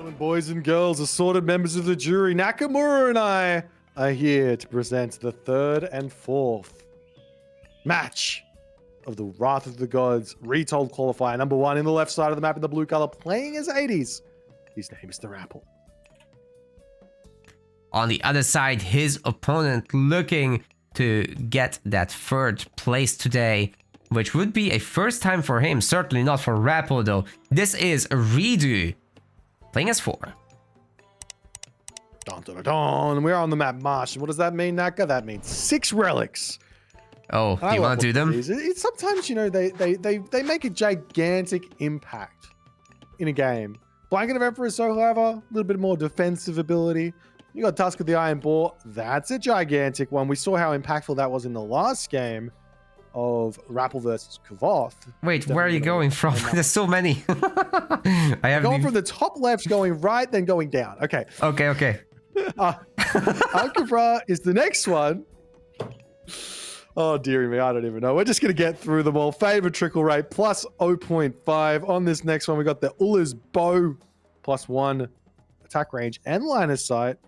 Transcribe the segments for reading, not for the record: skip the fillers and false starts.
Gentlemen, boys and girls, assorted members of the jury, Nakamura and I are here to present the third and fourth match of the Wrath of the Gods Retold Qualifier. Number one in the left side of the map in the blue color, playing as Hades. His name is the Rapl. On the other side, his opponent looking to get that third place today, which would be a first time for him, certainly not for Rapl though. This is ReDo, playing as Thor. Dun, dun, dun, dun. We're on the map Marsh. What does that mean, Naka? That means 6 relics. Oh, do you want to do them? It's sometimes, you know, they make a gigantic impact in a game. Blanket of Emperor is so clever, a little bit more defensive ability. You got Tusk of the Iron Boar. That's a gigantic one. We saw how impactful that was in the last game of Rapl versus Kavoth. Wait, where are you going from? There's so many. I have going from the top left, going right, then going down. Okay. Okay. Ankavra is the next one. Oh, dearie me, I don't even know. We're just going to get through them all. Favorite trickle rate, plus 0.5. On this next one, we got the Ulla's Bow, plus 1 attack range and line of sight.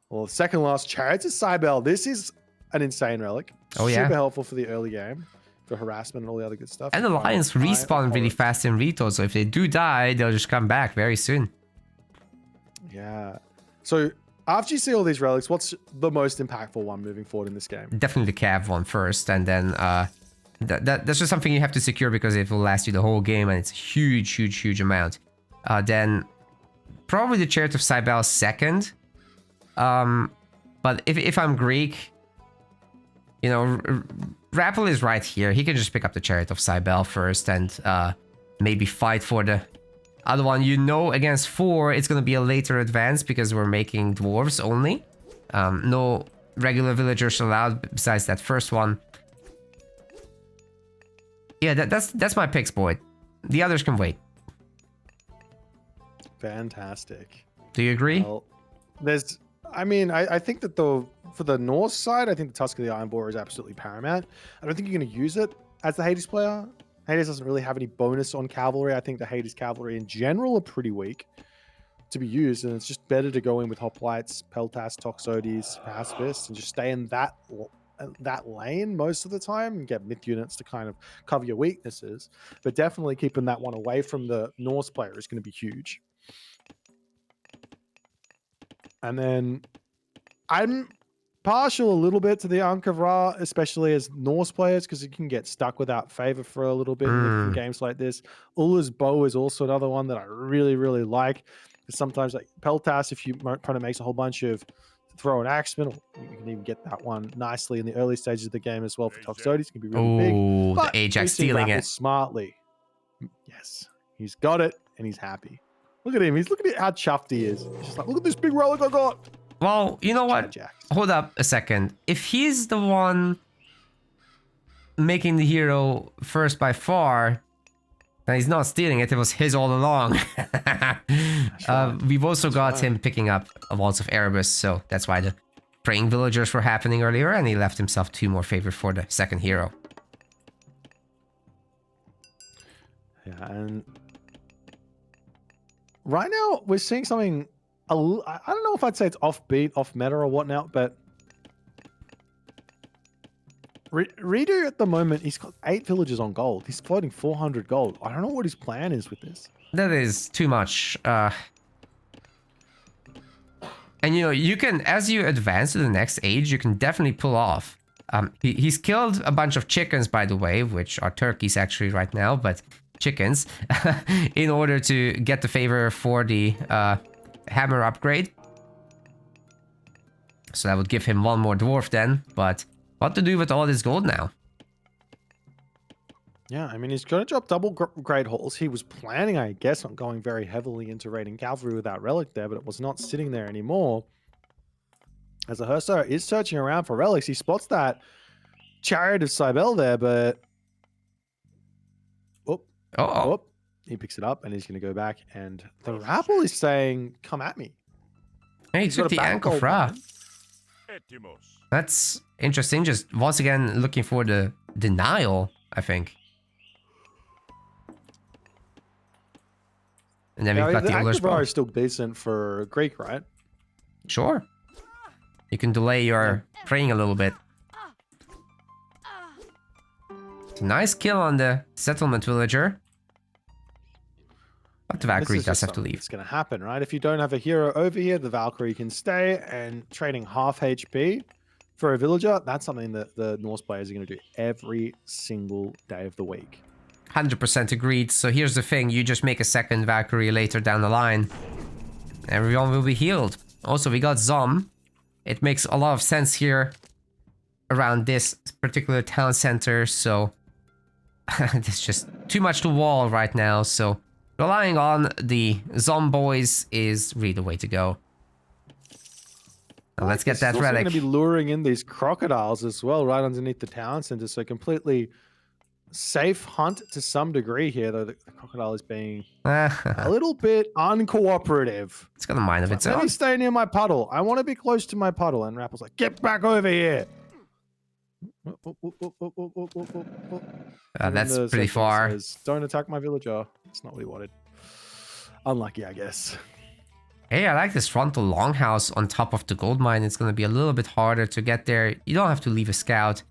Well, the second last, Chariots of Cybele. This is an insane relic. Oh, yeah. Super helpful for the early game, for harassment and all the other good stuff. And the lions respawn really fast in Rito, so if they do die, they'll just come back very soon. Yeah. So after you see all these relics, what's the most impactful one moving forward in this game? Definitely the Cav one first, and then that's just something you have to secure because it will last you the whole game, and it's a huge amount. Then probably the Chariot of Cybele second. But if I'm Greek, you know, Rapl is right here. He can just pick up the Chariot of Cybele first and maybe fight for the other one. You know, against 4, it's going to be a later advance because we're making dwarves only. No regular villagers allowed besides that first one. Yeah, that's my picks, boy. The others can wait. Fantastic. Do you agree? Well, I think that for the Norse side, I think the Tusk of the Iron Boar is absolutely paramount. I don't think you're going to use it as the Hades player. Hades doesn't really have any bonus on cavalry. I think the Hades cavalry in general are pretty weak to be used, and it's just better to go in with Hoplites, Peltas, Toxotes, Pacifist, and just stay in that lane most of the time and get myth units to kind of cover your weaknesses. But definitely keeping that one away from the Norse player is going to be huge. And then I'm partial a little bit to the Ankh of Ra, especially as Norse players, because you can get stuck without favor for a little bit in games like this. Ulla's Bow is also another one that I really like. Sometimes like Peltas, if you opponent makes a whole bunch of throw and axemen, you can even get that one nicely in the early stages of the game as well for Toxotes. It can be really big. Oh, But the Ajax stealing it. Smartly. Yes, he's got it and he's happy. Look at him. Look at how chuffed he is. He's just like, look at this big relic I got. Well, you know what? Hold up a second. If he's the one making the hero first by far, then he's not stealing it. It was his all along. We've also got him picking up a Walls of Erebus, so that's why the praying villagers were happening earlier, and he left himself 2 more favor for the second hero. Yeah, and right now we're seeing something. I don't know if I'd say it's offbeat, off meta or whatnot, but ReDo at the moment, he's got 8 villagers on gold. He's floating 400 gold. I don't know what his plan is with this. That is too much. And you know, you can, as you advance to the next age, you can definitely pull off. He's killed a bunch of chickens, by the way, which are turkeys actually right now, but chickens, in order to get the favor for the hammer upgrade. So that would give him 1 more dwarf then, but what to do with all this gold now? Yeah, I mean, he's going to drop double grade halls. He was planning, I guess, on going very heavily into raiding cavalry with that relic there, but it was not sitting there anymore. As the Herster is searching around for relics, he spots that Chariot of Cybele there, but he picks it up and he's going to go back, and the Rapl is saying, come at me. Hey, he took the Ankh of Ra. That's interesting. Just once again looking for the denial, I think. And then we've got the Elder's Bow. Is still decent for Greek, right? Sure. You can delay your praying a little bit. It's a nice kill on the settlement villager. But the Valkyrie does have to leave. It's going to happen, right? If you don't have a hero over here, the Valkyrie can stay, and trading half HP for a villager, that's something that the Norse players are going to do every single day of the week. 100% agreed. So here's the thing, you just make a second Valkyrie later down the line. Everyone will be healed. Also, we got Zom. It makes a lot of sense here around this particular town center, so there's just too much to wall right now, so relying on the Zomboys is really the way to go. Now let's get that relic. Going to be luring in these crocodiles as well, right underneath the town center, so completely safe hunt to some degree here, though the crocodile is being a little bit uncooperative. It's got a mind of its own. Let me stay near my puddle. I want to be close to my puddle. And Rapl's like, get back over here. That's pretty far. Says, don't attack my villager. That's not what he wanted. Unlucky, I guess. Hey, I like this frontal longhouse on top of the gold mine. It's going to be a little bit harder to get there. You don't have to leave a scout.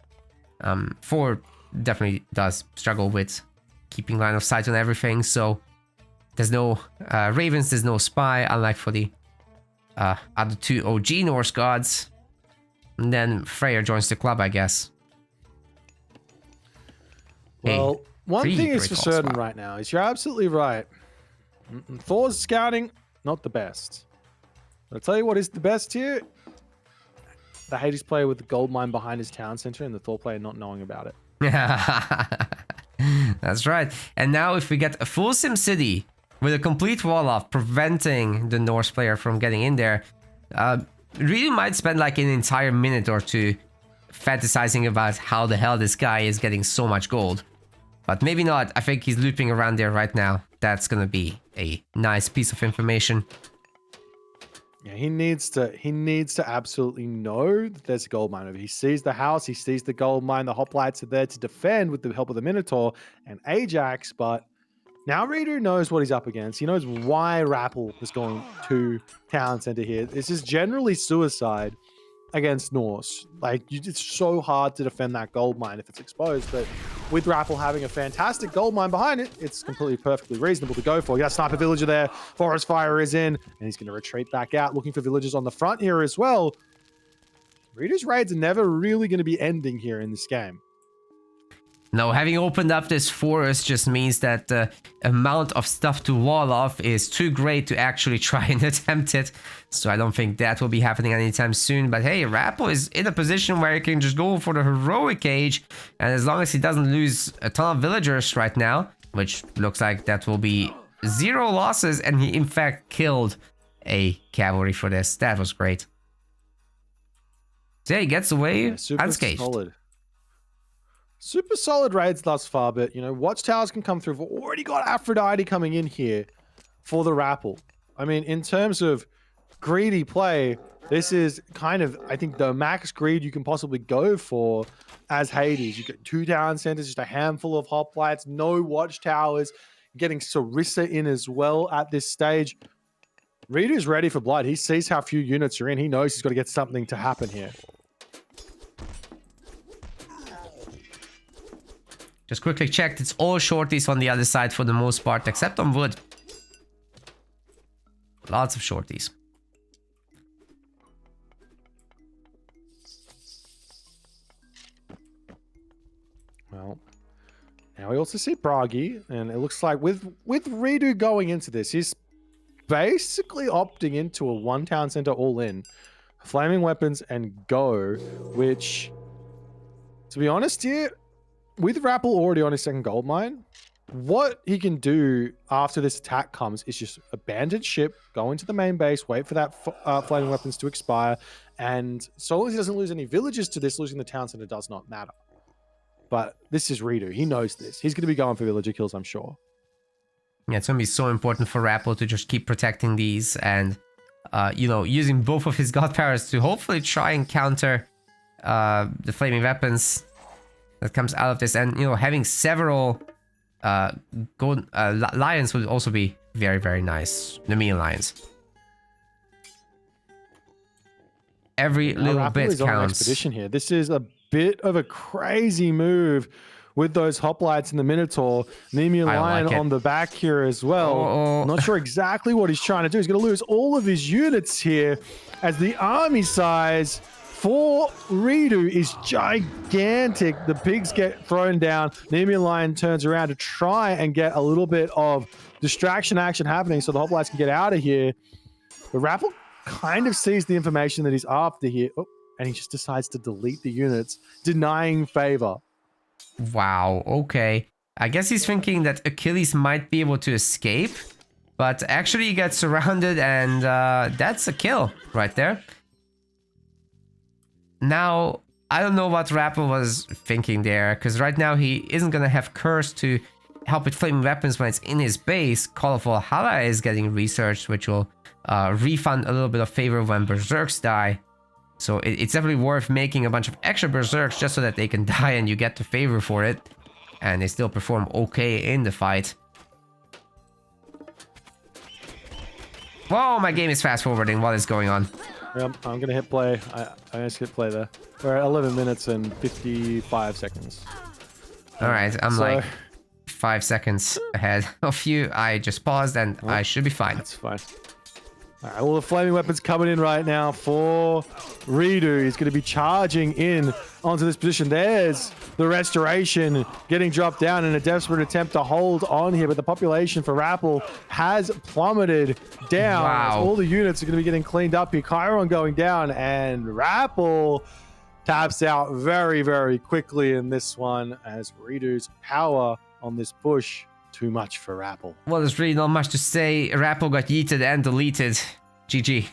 Thor definitely does struggle with keeping line of sight on everything, so there's no ravens, there's no spy, unlike for the other two OG Norse gods. And then Freyr joins the club, I guess. Well, one thing is for certain right now is you're absolutely right. Thor's scouting, not the best. I'll tell you what is the best here. The Hades player with the gold mine behind his town center and the Thor player not knowing about it. That's right. And now if we get a full Sim City with a complete wall off preventing the Norse player from getting in there, really might spend like an entire minute or two fantasizing about how the hell this guy is getting so much gold. But maybe not. I think he's looping around there right now. That's gonna be a nice piece of information. Yeah, he needs to absolutely know that there's a gold mine over. He sees the house, he sees the gold mine, the hoplites are there to defend with the help of the Minotaur and Ajax, but now ReDo knows what he's up against. He knows why Rapl is going to town center here. This is generally suicide against Norse. Like, it's so hard to defend that gold mine if it's exposed, but with Rapl having a fantastic gold mine behind it, it's completely perfectly reasonable to go for. You got Sniper Villager there, Forest Fire is in, and he's going to retreat back out, looking for villagers on the front here as well. ReDo's raids are never really going to be ending here in this game. No, having opened up this forest just means that the amount of stuff to wall off is too great to actually try and attempt it. So I don't think that will be happening anytime soon. But hey, Rapl is in a position where he can just go for the heroic age. And as long as he doesn't lose a ton of villagers right now, which looks like that will be 0 losses. And he in fact killed a cavalry for this. That was great. So yeah, he gets away unscathed. Solid. Super solid raids thus far, but, you know, watchtowers can come through. We've already got Aphrodite coming in here for the Rapl. I mean, in terms of greedy play, this is kind of, I think, the max greed you can possibly go for as Hades. You get 2 town centers, just a handful of hoplites, no watchtowers, getting Sarissa in as well at this stage. ReDo's ready for blood. He sees how few units are in. He knows he's got to get something to happen here. Just quickly checked, it's all shorties on the other side for the most part, except on wood. Lots of shorties. Well, now we also see Bragi, and it looks like with ReDo going into this, he's basically opting into a 1 town center all in. Flaming weapons and go, which, to be honest here, with Rapl already on his second gold mine, what he can do after this attack comes is just abandon ship, go into the main base, wait for that flaming weapons to expire, and so long as he doesn't lose any villagers to this, losing the town center does not matter. But this is ReDo. He knows this. He's going to be going for villager kills, I'm sure. Yeah, it's going to be so important for Rapl to just keep protecting these and, you know, using both of his god powers to hopefully try and counter the flaming weapons that comes out of this. And, you know, having several lions would also be very, very nice. The Minion Alliance. Every little Rapl bit is on an counts. expedition here. This is a bit of a crazy move with those hoplites in the Minotaur. Nemean Lion on the back here as well. Not sure exactly what he's trying to do. He's going to lose all of his units here as the army size for ReDo is gigantic. The pigs get thrown down. Nemean Lion turns around to try and get a little bit of distraction action happening so the hoplites can get out of here. The Rapl kind of sees the information that he's after here. Oh, and he just decides to delete the units, denying favor. Wow, okay. I guess he's thinking that Achilles might be able to escape, but actually he gets surrounded, and that's a kill right there. Now, I don't know what Rapl was thinking there, because right now he isn't going to have Curse to help with flaming weapons when it's in his base. Call of Valhalla is getting researched, which will refund a little bit of favor when Berserks die. So it's definitely worth making a bunch of extra Berserks just so that they can die and you get the favor for it. And they still perform okay in the fight. Whoa, my game is fast forwarding. What is going on? Yep, I'm going to hit play. I just hit play there. We're at 11 minutes and 55 seconds. Alright, I'm like 5 seconds ahead of you. I just paused and I should be fine. That's fine. All right, well, the flaming weapon's coming in right now for ReDo. He's going to be charging in onto this position. There's the restoration getting dropped down in a desperate attempt to hold on here, but the population for Rapl has plummeted down. Wow. All the units are going to be getting cleaned up here. Chiron going down, and Rapl taps out very, very quickly in this one as ReDo's power on this push. Too much for Rapl. Well, there's really not much to say. Rapl got yeeted and deleted. GG.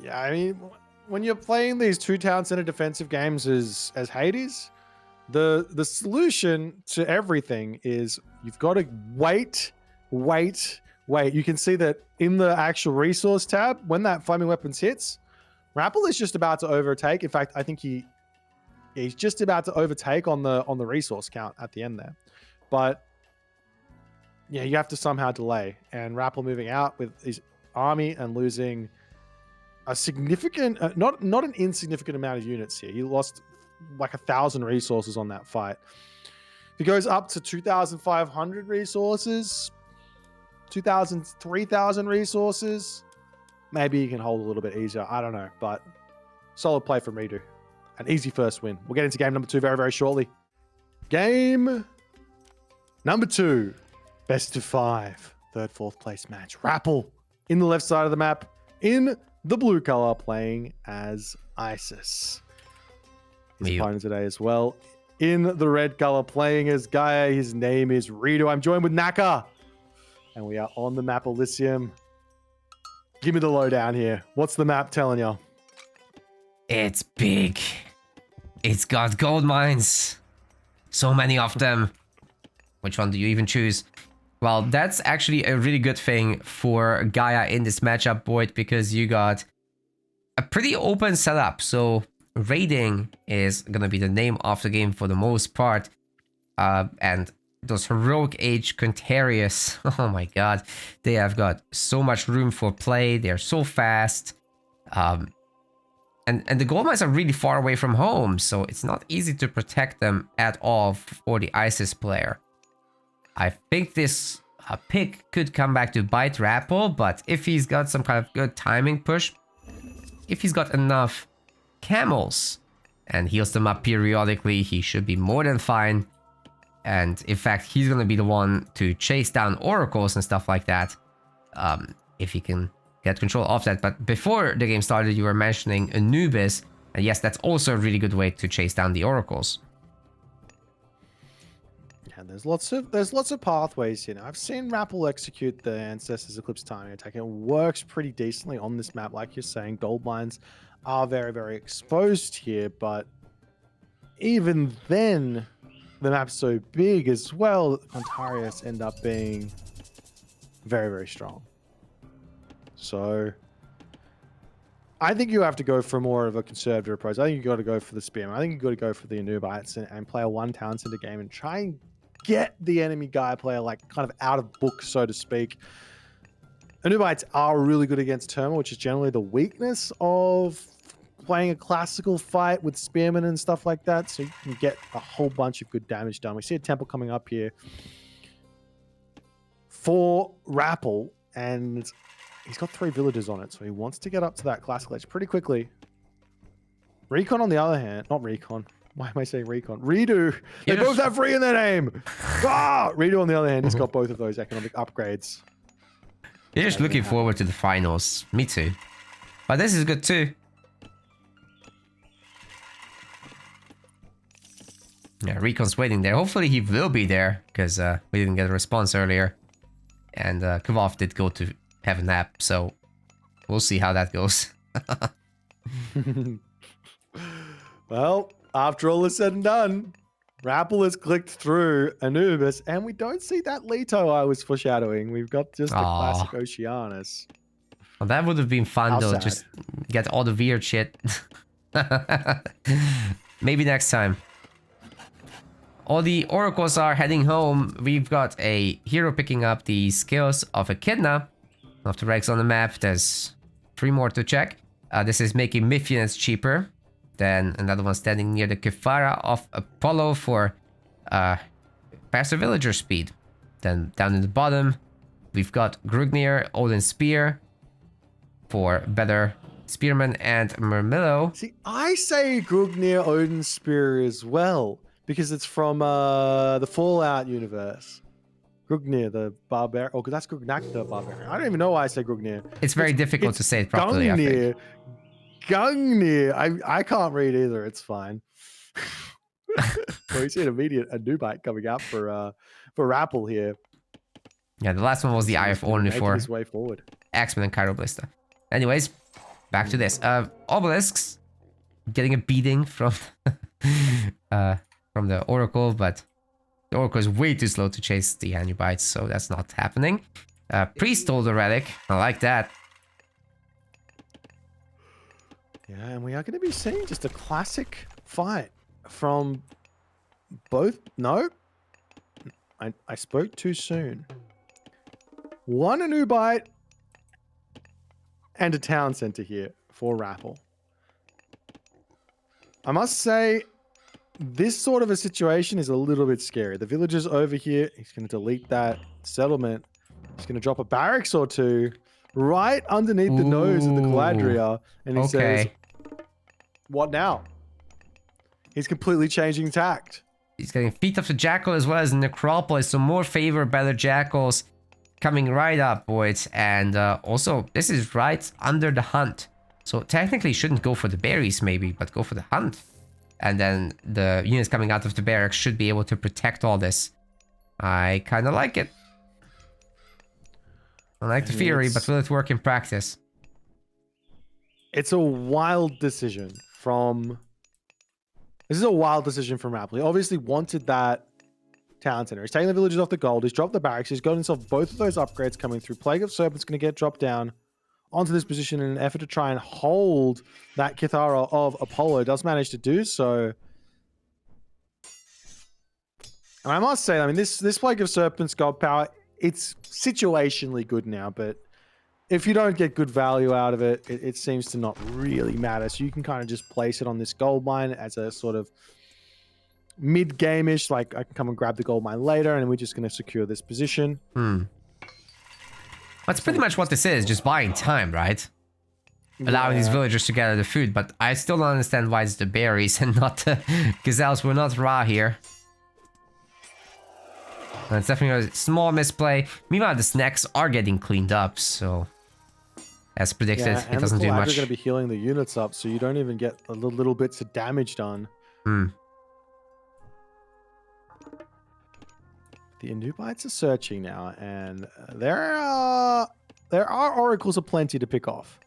Yeah, I mean, when you're playing these two town center defensive games as Hades, the solution to everything is you've got to wait. You can see that in the actual resource tab, when that flaming weapons hits, Rapl is just about to overtake. In fact, I think he's just about to overtake on the resource count at the end there. But yeah, you have to somehow delay. And Rapl moving out with his army and losing a significant, not an insignificant amount of units here. He lost like 1,000 resources on that fight. If he goes up to 2,500 resources, 2,000, 3,000 resources, maybe he can hold a little bit easier. I don't know, but solid play from ReDo. An easy first win. We'll get into game number 2 very, very shortly. Game number 2. Best of 5. Third, fourth place match. Rapl in the left side of the map. In the blue color, playing as Isis. His opponent today as well. In the red color, playing as Gaia. His name is ReDo. I'm joined with Naka. And we are on the map Elysium. Give me the lowdown here. What's the map telling you? It's big. It's got gold mines. So many of them. Which one do you even choose? Well, that's actually a really good thing for Gaia in this matchup, Boyd, because you got a pretty open setup. So raiding is gonna be the name of the game for the most part. And those heroic age Quintarius, oh my god, they have got so much room for play. They're so fast. And the gold mines are really far away from home, so it's not easy to protect them at all for the Isis player. I think this pick could come back to bite Rapl, but if he's got some kind of good timing push, if he's got enough camels and heals them up periodically, he should be more than fine. And in fact, he's going to be the one to chase down oracles and stuff like that, if he can get control of that. But before the game started, you were mentioning Anubis, and yes, that's also a really good way to chase down the oracles. Yeah, there's lots of pathways here. I've seen Rapl execute the Ancestors Eclipse timing attack. It works pretty decently on this map, like you're saying. Gold mines are very, very exposed here, but even then, the map's so big as well that the Quintarius end up being very, very strong. So I think you have to go for more of a conservative approach. I think you got to go for the Spearman. I think you got to go for the Anubites and play a one town center game and try and get the enemy Gaia player like kind of out of book, so to speak. Anubites are really good against Terma, which is generally the weakness of playing a classical fight with spearmen and stuff like that. So you can get a whole bunch of good damage done. We see a temple coming up here for Rapl, and he's got 3 villagers on it, so he wants to get up to that classical edge pretty quickly. Recon, on the other hand, not Recon. Why am I saying Recon? ReDo. They both have free in their name. ReDo, on the other hand, has got both of those economic upgrades. You're just looking forward to the finals. Me too. But this is good too. Yeah, Recon's waiting there. Hopefully he will be there, because we didn't get a response earlier. And Kvov did go to have a nap, so we'll see how that goes. Well, after all is said and done, Rapl has clicked through Anubis, and we don't see that Leto I was foreshadowing. We've got just a classic Oceanus. Well, that would have been fun, though. Just get all the weird shit. Maybe next time. All the oracles are heading home. We've got a hero picking up the skills of Echidna. Of the regs on the map, there's 3 more to check. This is making myth units cheaper. Then another one standing near the Qualifier of Apollo for faster villager speed. Then down in the bottom, we've got Grugnir, Odin's Spear for better spearmen and Mermillo. See, I say Grugnir, Odin's Spear as well, because it's from the Fallout universe. Grugnir, the barbarian. Oh, that's Grugnak, the barbarian. I don't even know why I say Grugnir. It's very difficult to say it properly, Gungnir. I think. Gungnir. I can't read either. It's fine. We see an immediate Anubite coming up for Rapl here. Yeah, the last one was the Eye of Orn for his way forward. Axeman and Chiroblista. Anyways, back to this. Obelisks getting a beating from the Oracle, but the Oracle is way too slow to chase the Anubites, so that's not happening. Priest stole the relic. I like that. Yeah, and we are going to be seeing just a classic fight from both. No, I spoke too soon. 1 Anubite and a town center here for Rapl. I must say, this sort of a situation is a little bit scary. The villagers over here, he's going to delete that settlement. He's going to drop a barracks or 2 right underneath the nose of the Galadria. And he says, what now? He's completely changing tact. He's getting Feet of the Jackal as well as Necropolis, so more favor, better Jackals coming right up, boys. And also, this is right under the hunt. So technically shouldn't go for the berries maybe, but go for the hunt. And then the units coming out of the barracks should be able to protect all this. I kind of like it. I like the theory, but will it work in practice? It's a wild decision from... This is a wild decision from Rapl. He obviously wanted that town center. He's taking the villagers off the gold. He's dropped the barracks. He's got himself both of those upgrades coming through. Plague of Serpent's going to get dropped down onto this position in an effort to try and hold that Kithara of Apollo. Does manage to do so. And I must say, I mean, this Plague of Serpent's god power, it's situationally good now, but if you don't get good value out of it, it seems to not really matter. So you can kind of just place it on this gold mine as a sort of mid-game-ish, like I can come and grab the gold mine later, and we're just going to secure this position. That's pretty much what this is, just buying time, right? Allowing these villagers to gather the food, but I still don't understand why it's the berries and not the gazelles. We're not raw here. And it's definitely a small misplay. Meanwhile, the snacks are getting cleaned up, so... As predicted, it doesn't do much. You're going to be healing the units up, so you don't even get a little bits of damage done. The Anubites are searching now, and there are oracles aplenty to pick off.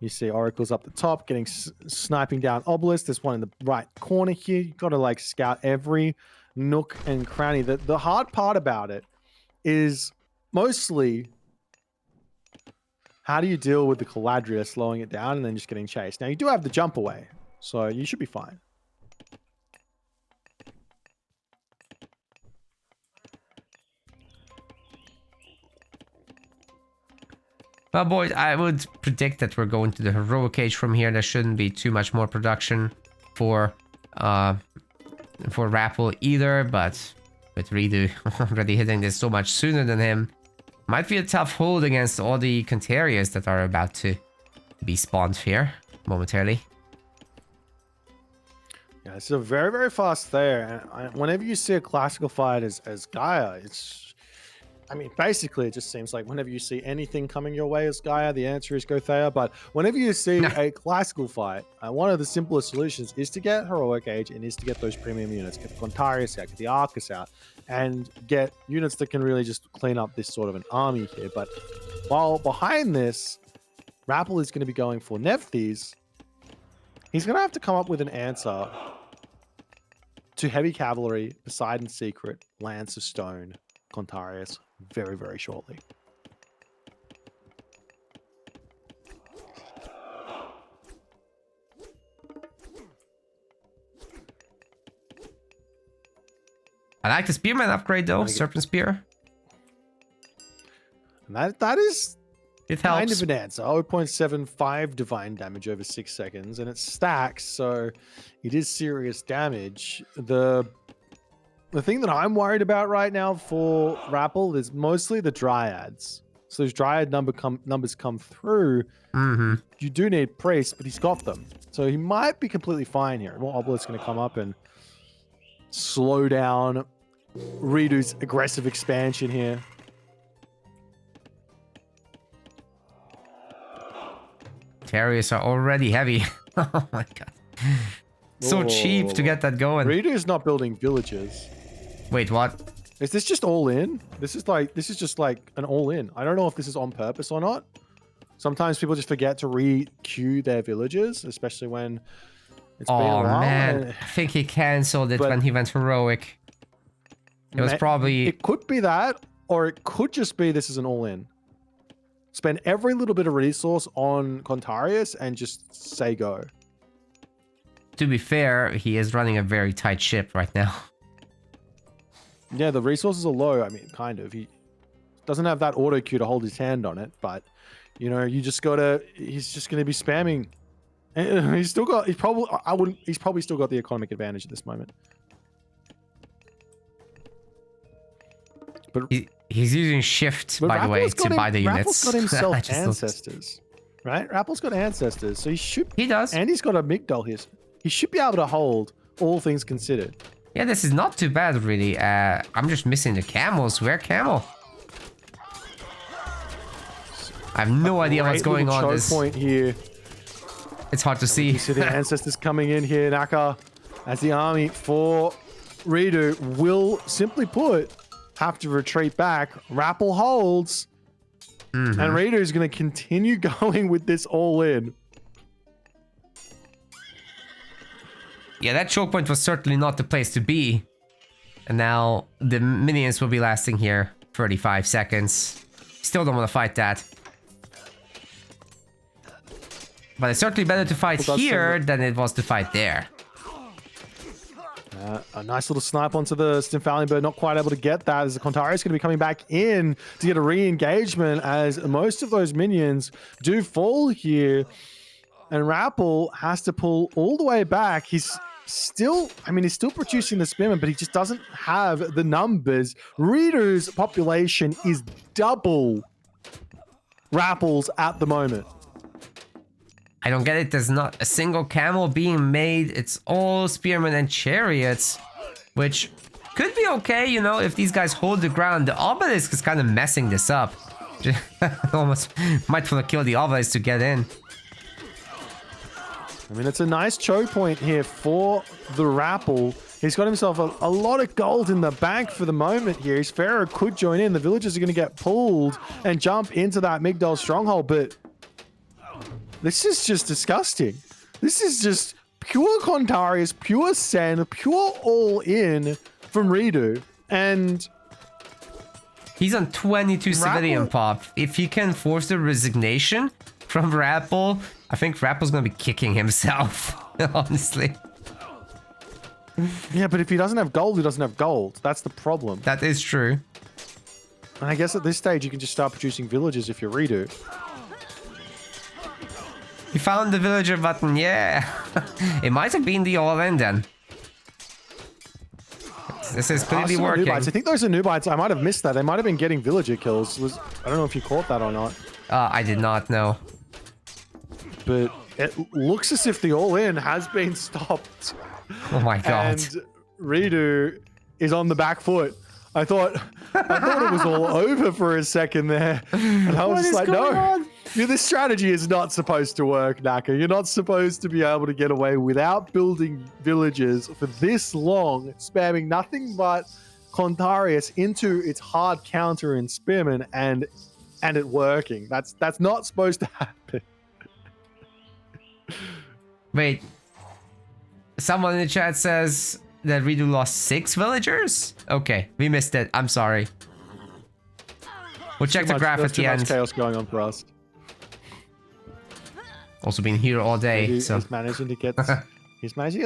You see oracles up the top, getting sniping down obelisks. There's one in the right corner here. You've got to like scout every nook and cranny. The hard part about it is mostly how do you deal with the Galadria slowing it down and then just getting chased. Now you do have the jump away, so you should be fine. Well, boys, I would predict that we're going to the heroic age from here. There shouldn't be too much more production for Rapl either, but with ReDo already hitting this so much sooner than him, might be a tough hold against all the Contarias that are about to be spawned here momentarily. Yeah, it's a very, very fast there. And whenever you see a classical fight as Gaia, I mean, basically, it just seems like whenever you see anything coming your way as Gaia, the answer is go Thea. But whenever you see a classical fight, one of the simplest solutions is to get Heroic Age and is to get those premium units, get the Contarius out, get the Arcus out, and get units that can really just clean up this sort of an army here. But while behind this, Rapl is going to be going for Nephthys. He's going to have to come up with an answer to Heavy Cavalry, Poseidon's Secret, Lance of Stone, Contarius very, very shortly. I like the Spearman upgrade though, Serpent Spear. And that is it helps. Kind of an answer. 0.75 divine damage over 6 seconds, and it stacks, so it is serious damage. The thing that I'm worried about right now for Rapl is mostly the Dryads. So those Dryad numbers come through. Mm-hmm. You do need priests, but he's got them. So he might be completely fine here. More Obelisk's going to come up and slow down ReDo's aggressive expansion here. Terriers are already heavy. Oh my god. So cheap to get that going. ReDo's not building villages. Wait, what? Is this just all in? This is just like an all in. I don't know if this is on purpose or not. Sometimes people just forget to re-queue their villages, especially when it's been a while. Oh man, I think he cancelled it when he went heroic. It was probably... It could be that, or it could just be this is an all in. Spend every little bit of resource on Contarius and just say go. To be fair, he is running a very tight ship right now. Yeah, the resources are low. I mean, kind of. He doesn't have that auto queue to hold his hand on it, but you know, you just gotta. He's just gonna be spamming. And he's still got. He's probably still got the economic advantage at this moment. But he's using shift, by the way, to buy the units. Rapple's got himself ancestors, right? Rapple's got ancestors, so he should. He does, and he's got a Migdol here. He should be able to hold, all things considered. Yeah, this is not too bad, really. I'm just missing the camels. Where camel? I have no idea what's going on. This point here. It's hard to see. You see the ancestors coming in here, Naka, as the army for ReDo will simply put have to retreat back. Rapl holds, and ReDo is going to continue going with this all in. Yeah, that choke point was certainly not the place to be. And now the minions will be lasting here 35 seconds. Still don't want to fight that. But it's certainly better to fight here than it was to fight there. A nice little snipe onto the Stymphalian bird, not quite able to get that as the Contarius is going to be coming back in to get a re-engagement as most of those minions do fall here. And Rapl has to pull all the way back. He's still, I mean, he's still producing the Spearman, but he just doesn't have the numbers. ReDo's population is double Rapl's at the moment. I don't get it. There's not a single camel being made. It's all spearmen and chariots, which could be okay, you know, if these guys hold the ground. The obelisk is kind of messing this up. Almost might want to kill the obelisk to get in. I mean, it's a nice choke point here for the Rapl. He's got himself a lot of gold in the bank for the moment here. His Pharaoh could join in. The villagers are going to get pulled and jump into that Migdol stronghold, but this is just disgusting. This is just pure Contarius, pure sand, pure all-in from ReDo. And he's on 22 civilian pop. If he can force the resignation from Rapl, I think Rapple's going to be kicking himself, honestly. Yeah, but if he doesn't have gold, he doesn't have gold. That's the problem. That is true. And I guess at this stage, you can just start producing villages if you're ReDo. You found the villager button, yeah. It might have been the all-in then. This is clearly working. I think those are Nubites. I might have missed that. They might have been getting villager kills. I don't know if you caught that or not. I did not know. But it looks as if the all-in has been stopped. Oh my god. And ReDo is on the back foot. I thought it was all over for a second there. And I was just like, no. This strategy is not supposed to work, Naka. You're not supposed to be able to get away without building villages for this long, spamming nothing but Contarius into its hard counter in Spearman and it working. That's not supposed to happen. Wait. Someone in the chat says that ReDo lost 6 villagers? Okay, we missed it. I'm sorry. We'll check the graph at the end. There's too much chaos going on for us. Also been here all day, so he's managing to get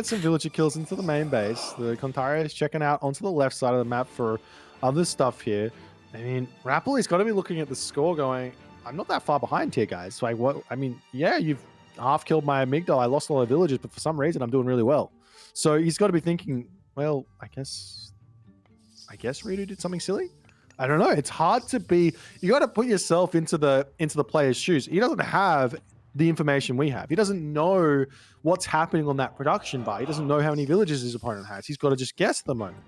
some villager kills into the main base. The Contaria is checking out onto the left side of the map for other stuff here. I mean, Rapl has got to be looking at the score going, I'm not that far behind here, guys. Like, what? I mean, yeah, you've half killed my amygdala. I lost all the villagers, but for some reason, I'm doing really well. So he's got to be thinking, well, I guess ReDo did something silly. I don't know. It's hard to be. You got to put yourself into the player's shoes. He doesn't have the information we have. He doesn't know what's happening on that production bar. He doesn't know how many villages his opponent has. He's got to just guess at the moment.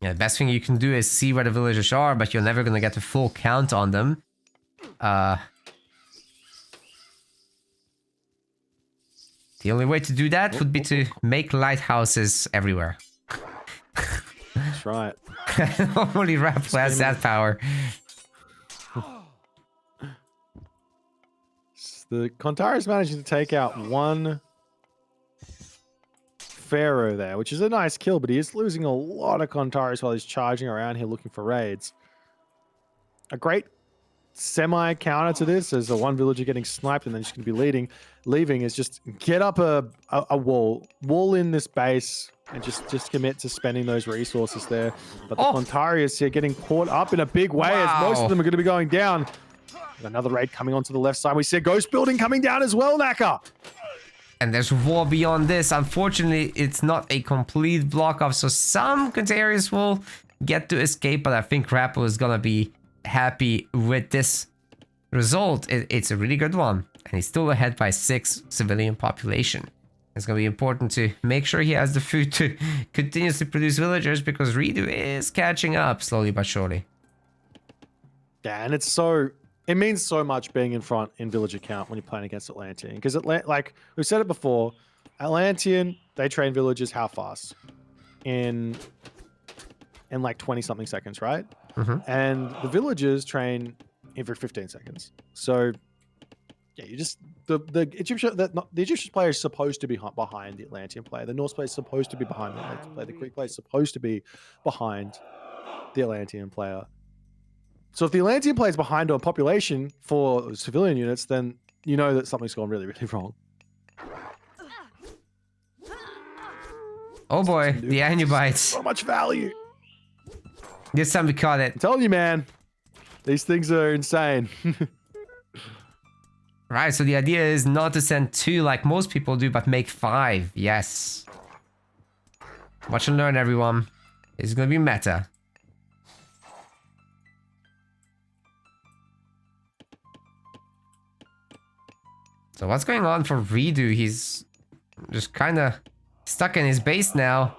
Yeah, the best thing you can do is see where the villagers are, but you're never going to get the full count on them. The only way to do that would be to make lighthouses everywhere. That's right. Only Rapl has that power. The Contarius managing to take out one Pharaoh there, which is a nice kill, but he is losing a lot of Contarius while he's charging around here looking for raids. A great semi-counter to this is the one villager getting sniped and then just going to be leaving is just get up a wall in this base and just commit to spending those resources there. But the Contarius here getting caught up in a big way as most of them are going to be going down. Another raid coming onto the left side. We see a ghost building coming down as well, Naka. And there's war beyond this. Unfortunately, it's not a complete block off, so some Contarius will get to escape, but I think Rapl is gonna be happy with this result. It's a really good one, and he's still ahead by 6 civilian population. It's gonna be important to make sure he has the food to continuously produce villagers, because ReDo is catching up slowly but surely. Yeah, and it means so much being in front in villager count when you're playing against Atlantean. Because, like we've said it before, Atlantean, they train villagers how fast? In like 20-something seconds, right? Mm-hmm. And the villagers train every 15 seconds. So, yeah, you just... The Egyptian player is supposed to be behind the Atlantean player. The Norse player is supposed to be behind the Atlantean player. The Greek player is supposed to be behind the Atlantean player. So if the Atlantean player is behind on population for civilian units, then you know that something's gone really, really wrong. Oh boy, the Anubites. So much value. This time we caught it. I'm telling you, man. These things are insane. Right, so the idea is not to send 2 like most people do, but make 5. Yes. Watch and learn, everyone. It's gonna be meta. So what's going on for ReDo? He's just kind of stuck in his base now.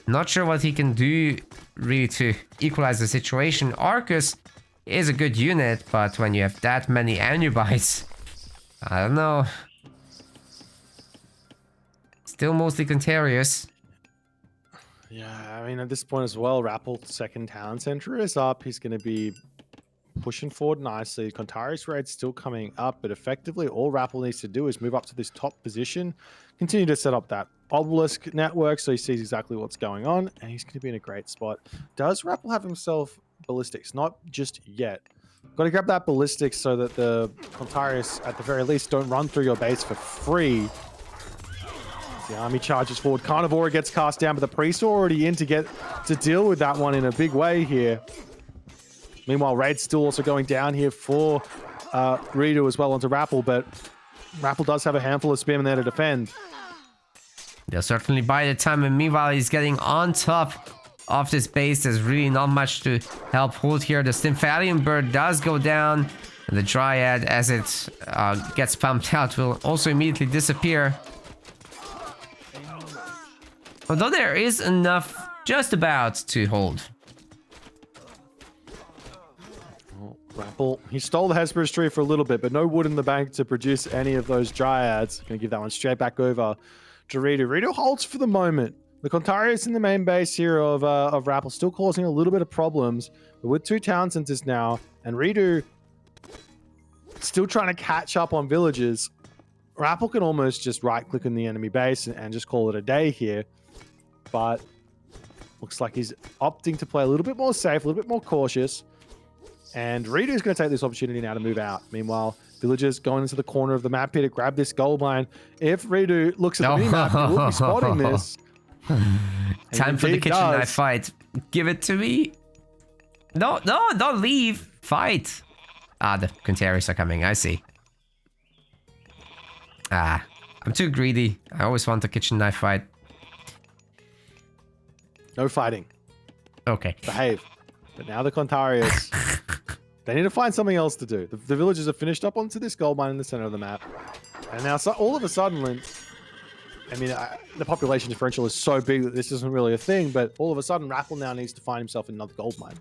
Not sure what he can do really to equalize the situation. Arcus is a good unit, but when you have that many Anubites, I don't know. Still mostly Contarius. Yeah, I mean, at this point as well, Rapl second town center is up. He's going to be pushing forward nicely. Contarius raid's still coming up, but effectively all Rapl needs to do is move up to this top position, continue to set up that obelisk network so he sees exactly what's going on, and he's going to be in a great spot. Does Rapl have himself ballistics? Not just yet. Got to grab that ballistics so that the Contarius, at the very least, don't run through your base for free. As the army charges forward, Carnivora gets cast down, but the priest already in to deal with that one in a big way here. Meanwhile, Raid's still also going down here for ReDo as well onto Rapl, but Rapl does have a handful of spearmen there to defend. They'll certainly buy the time, and meanwhile he's getting on top of this base. There's really not much to help hold here. The Stymphalian bird does go down, and the Dryad, as it gets pumped out, will also immediately disappear. Although there is enough just about to hold. Rapl, he stole the Hesperus tree for a little bit, but no wood in the bank to produce any of those Dryads. Gonna give that one straight back over to ReDo. ReDo holds for the moment. The Contarius in the main base here of Rapl still causing a little bit of problems, but with 2 town centers now, and ReDo still trying to catch up on villages, Rapl can almost just right-click in the enemy base and just call it a day here, but looks like he's opting to play a little bit more safe, a little bit more cautious. And ReDo is going to take this opportunity now to move out. Meanwhile, villagers going into the corner of the map here to grab this gold mine. If ReDo looks at the mini-map, he will be spotting this. Time for the kitchen knife fight. Give it to me. No, don't leave. Fight. Ah, the Contarius are coming. I see. Ah, I'm too greedy. I always want the kitchen knife fight. No fighting. Okay. Behave. But now the Contarius... They need to find something else to do. The villagers are finished up onto this gold mine in the center of the map. And now all of a sudden, the population differential is so big that this isn't really a thing, but all of a sudden Rapl now needs to find himself another gold mine.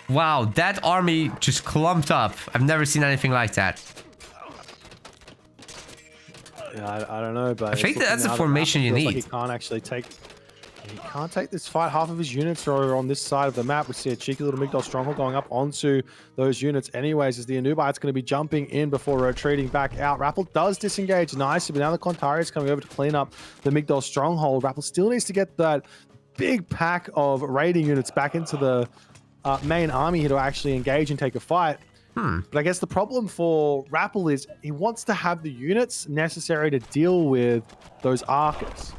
Wow, that army just clumped up. I've never seen anything like that. Yeah, I don't know, but I think that's the formation you need. Like he can't actually take. He can't take this fight. Half of his units are on this side of the map. We see a cheeky little Migdol stronghold going up onto those units anyways, as the Anubite's going to be jumping in before retreating back out. Rapl does disengage nicely, but now the Contarius is coming over to clean up the Migdol stronghold. Rapl still needs to get that big pack of raiding units back into the main army here to actually engage and take a fight. But I guess the problem for Rapl is he wants to have the units necessary to deal with those Archers.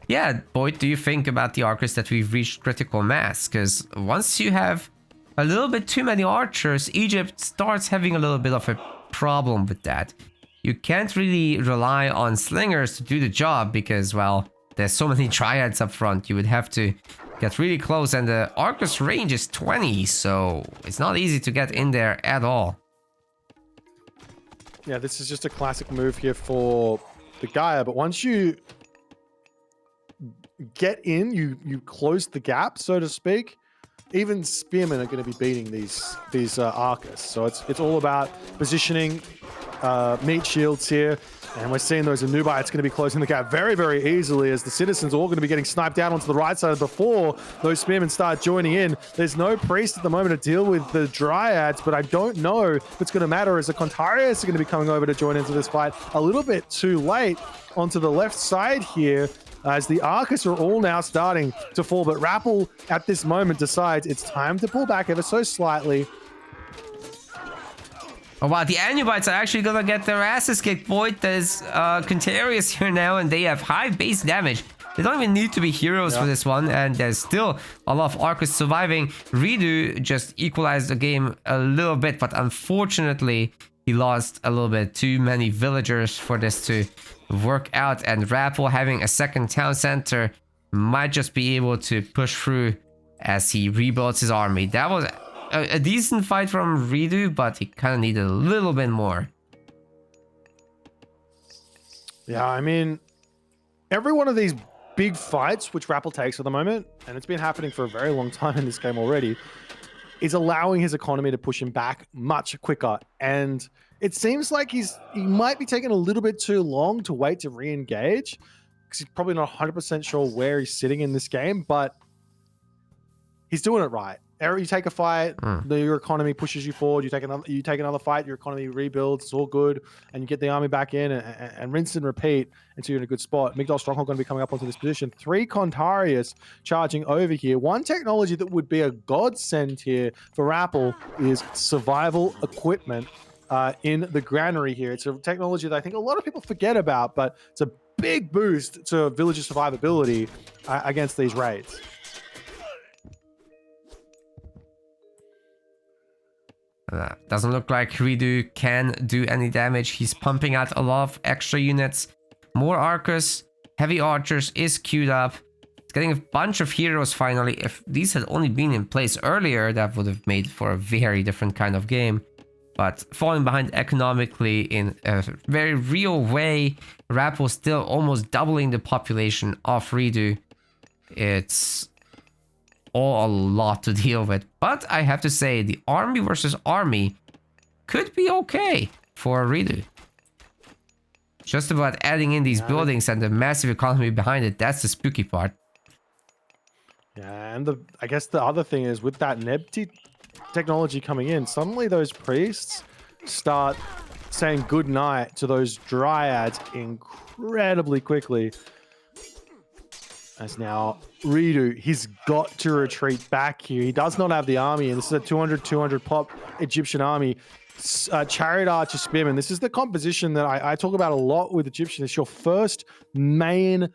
Yeah, Boyd, do you think about the Archers that we've reached critical mass? Because once you have a little bit too many archers, Egypt starts having a little bit of a problem with that. You can't really rely on slingers to do the job because, well, there's so many Dryads up front. You would have to get really close, and the Archer's range is 20, so it's not easy to get in there at all. Yeah, this is just a classic move here for the Gaia, but once you get in, you close the gap, so to speak. Even spearmen are going to be beating these Archers, so it's all about positioning, meat shields here. And we're seeing those Anubites going to be closing the gap very, very easily as the citizens are all going to be getting sniped down onto the right side before those spearmen start joining in. There's no priest at the moment to deal with the Dryads, but I don't know if it's going to matter as the Contarius are going to be coming over to join into this fight a little bit too late onto the left side here, as the Archers are all now starting to fall. But Rapl at this moment decides it's time to pull back ever so slightly. Oh wow, the Anubites are actually gonna get their asses kicked, Boyd. There's Contarius here now, and they have high base damage. They don't even need to be heroes for this one, and there's still a lot of Archers surviving. ReDo just equalized the game a little bit, but unfortunately, he lost a little bit too many villagers for this to work out, and Rapl having a second town center might just be able to push through as he rebuilds his army. That was a decent fight from ReDo, but he kind of needed a little bit more. Yeah, I mean, every one of these big fights, which Rapl takes at the moment, and it's been happening for a very long time in this game already, is allowing his economy to push him back much quicker. And it seems like he might be taking a little bit too long to wait to re-engage, because he's probably not 100% sure where he's sitting in this game, but he's doing it right. You take a fight, your economy pushes you forward. You take another fight, your economy rebuilds. It's all good, and you get the army back in, and rinse and repeat until you're in a good spot. Migdol Stronghold going to be coming up onto this position. 3 Contarius charging over here. One technology that would be a godsend here for Rapl is survival equipment. in the granary here. It's a technology that I think a lot of people forget about, but it's a big boost to villager survivability against these raids. Doesn't look like ReDo can do any damage. He's pumping out a lot of extra units. More Arcus, heavy archers is queued up. He's getting a bunch of heroes finally. If these had only been in place earlier, that would have made for a very different kind of game. But falling behind economically in a very real way, Rapl still almost doubling the population of ReDo. It's all a lot to deal with, but I have to say the army versus army could be okay for ReDo. Just about adding in these buildings and the massive economy behind it, that's the spooky part. Yeah, and I guess the other thing is with that Nebty technology coming in, suddenly those priests start saying goodnight to those dryads incredibly quickly. As now ReDo, he's got to retreat back here. He does not have the army, and this is a 200 pop Egyptian army. Chariot archer spearmen. This is the composition that I talk about a lot with Egyptian. It's your first main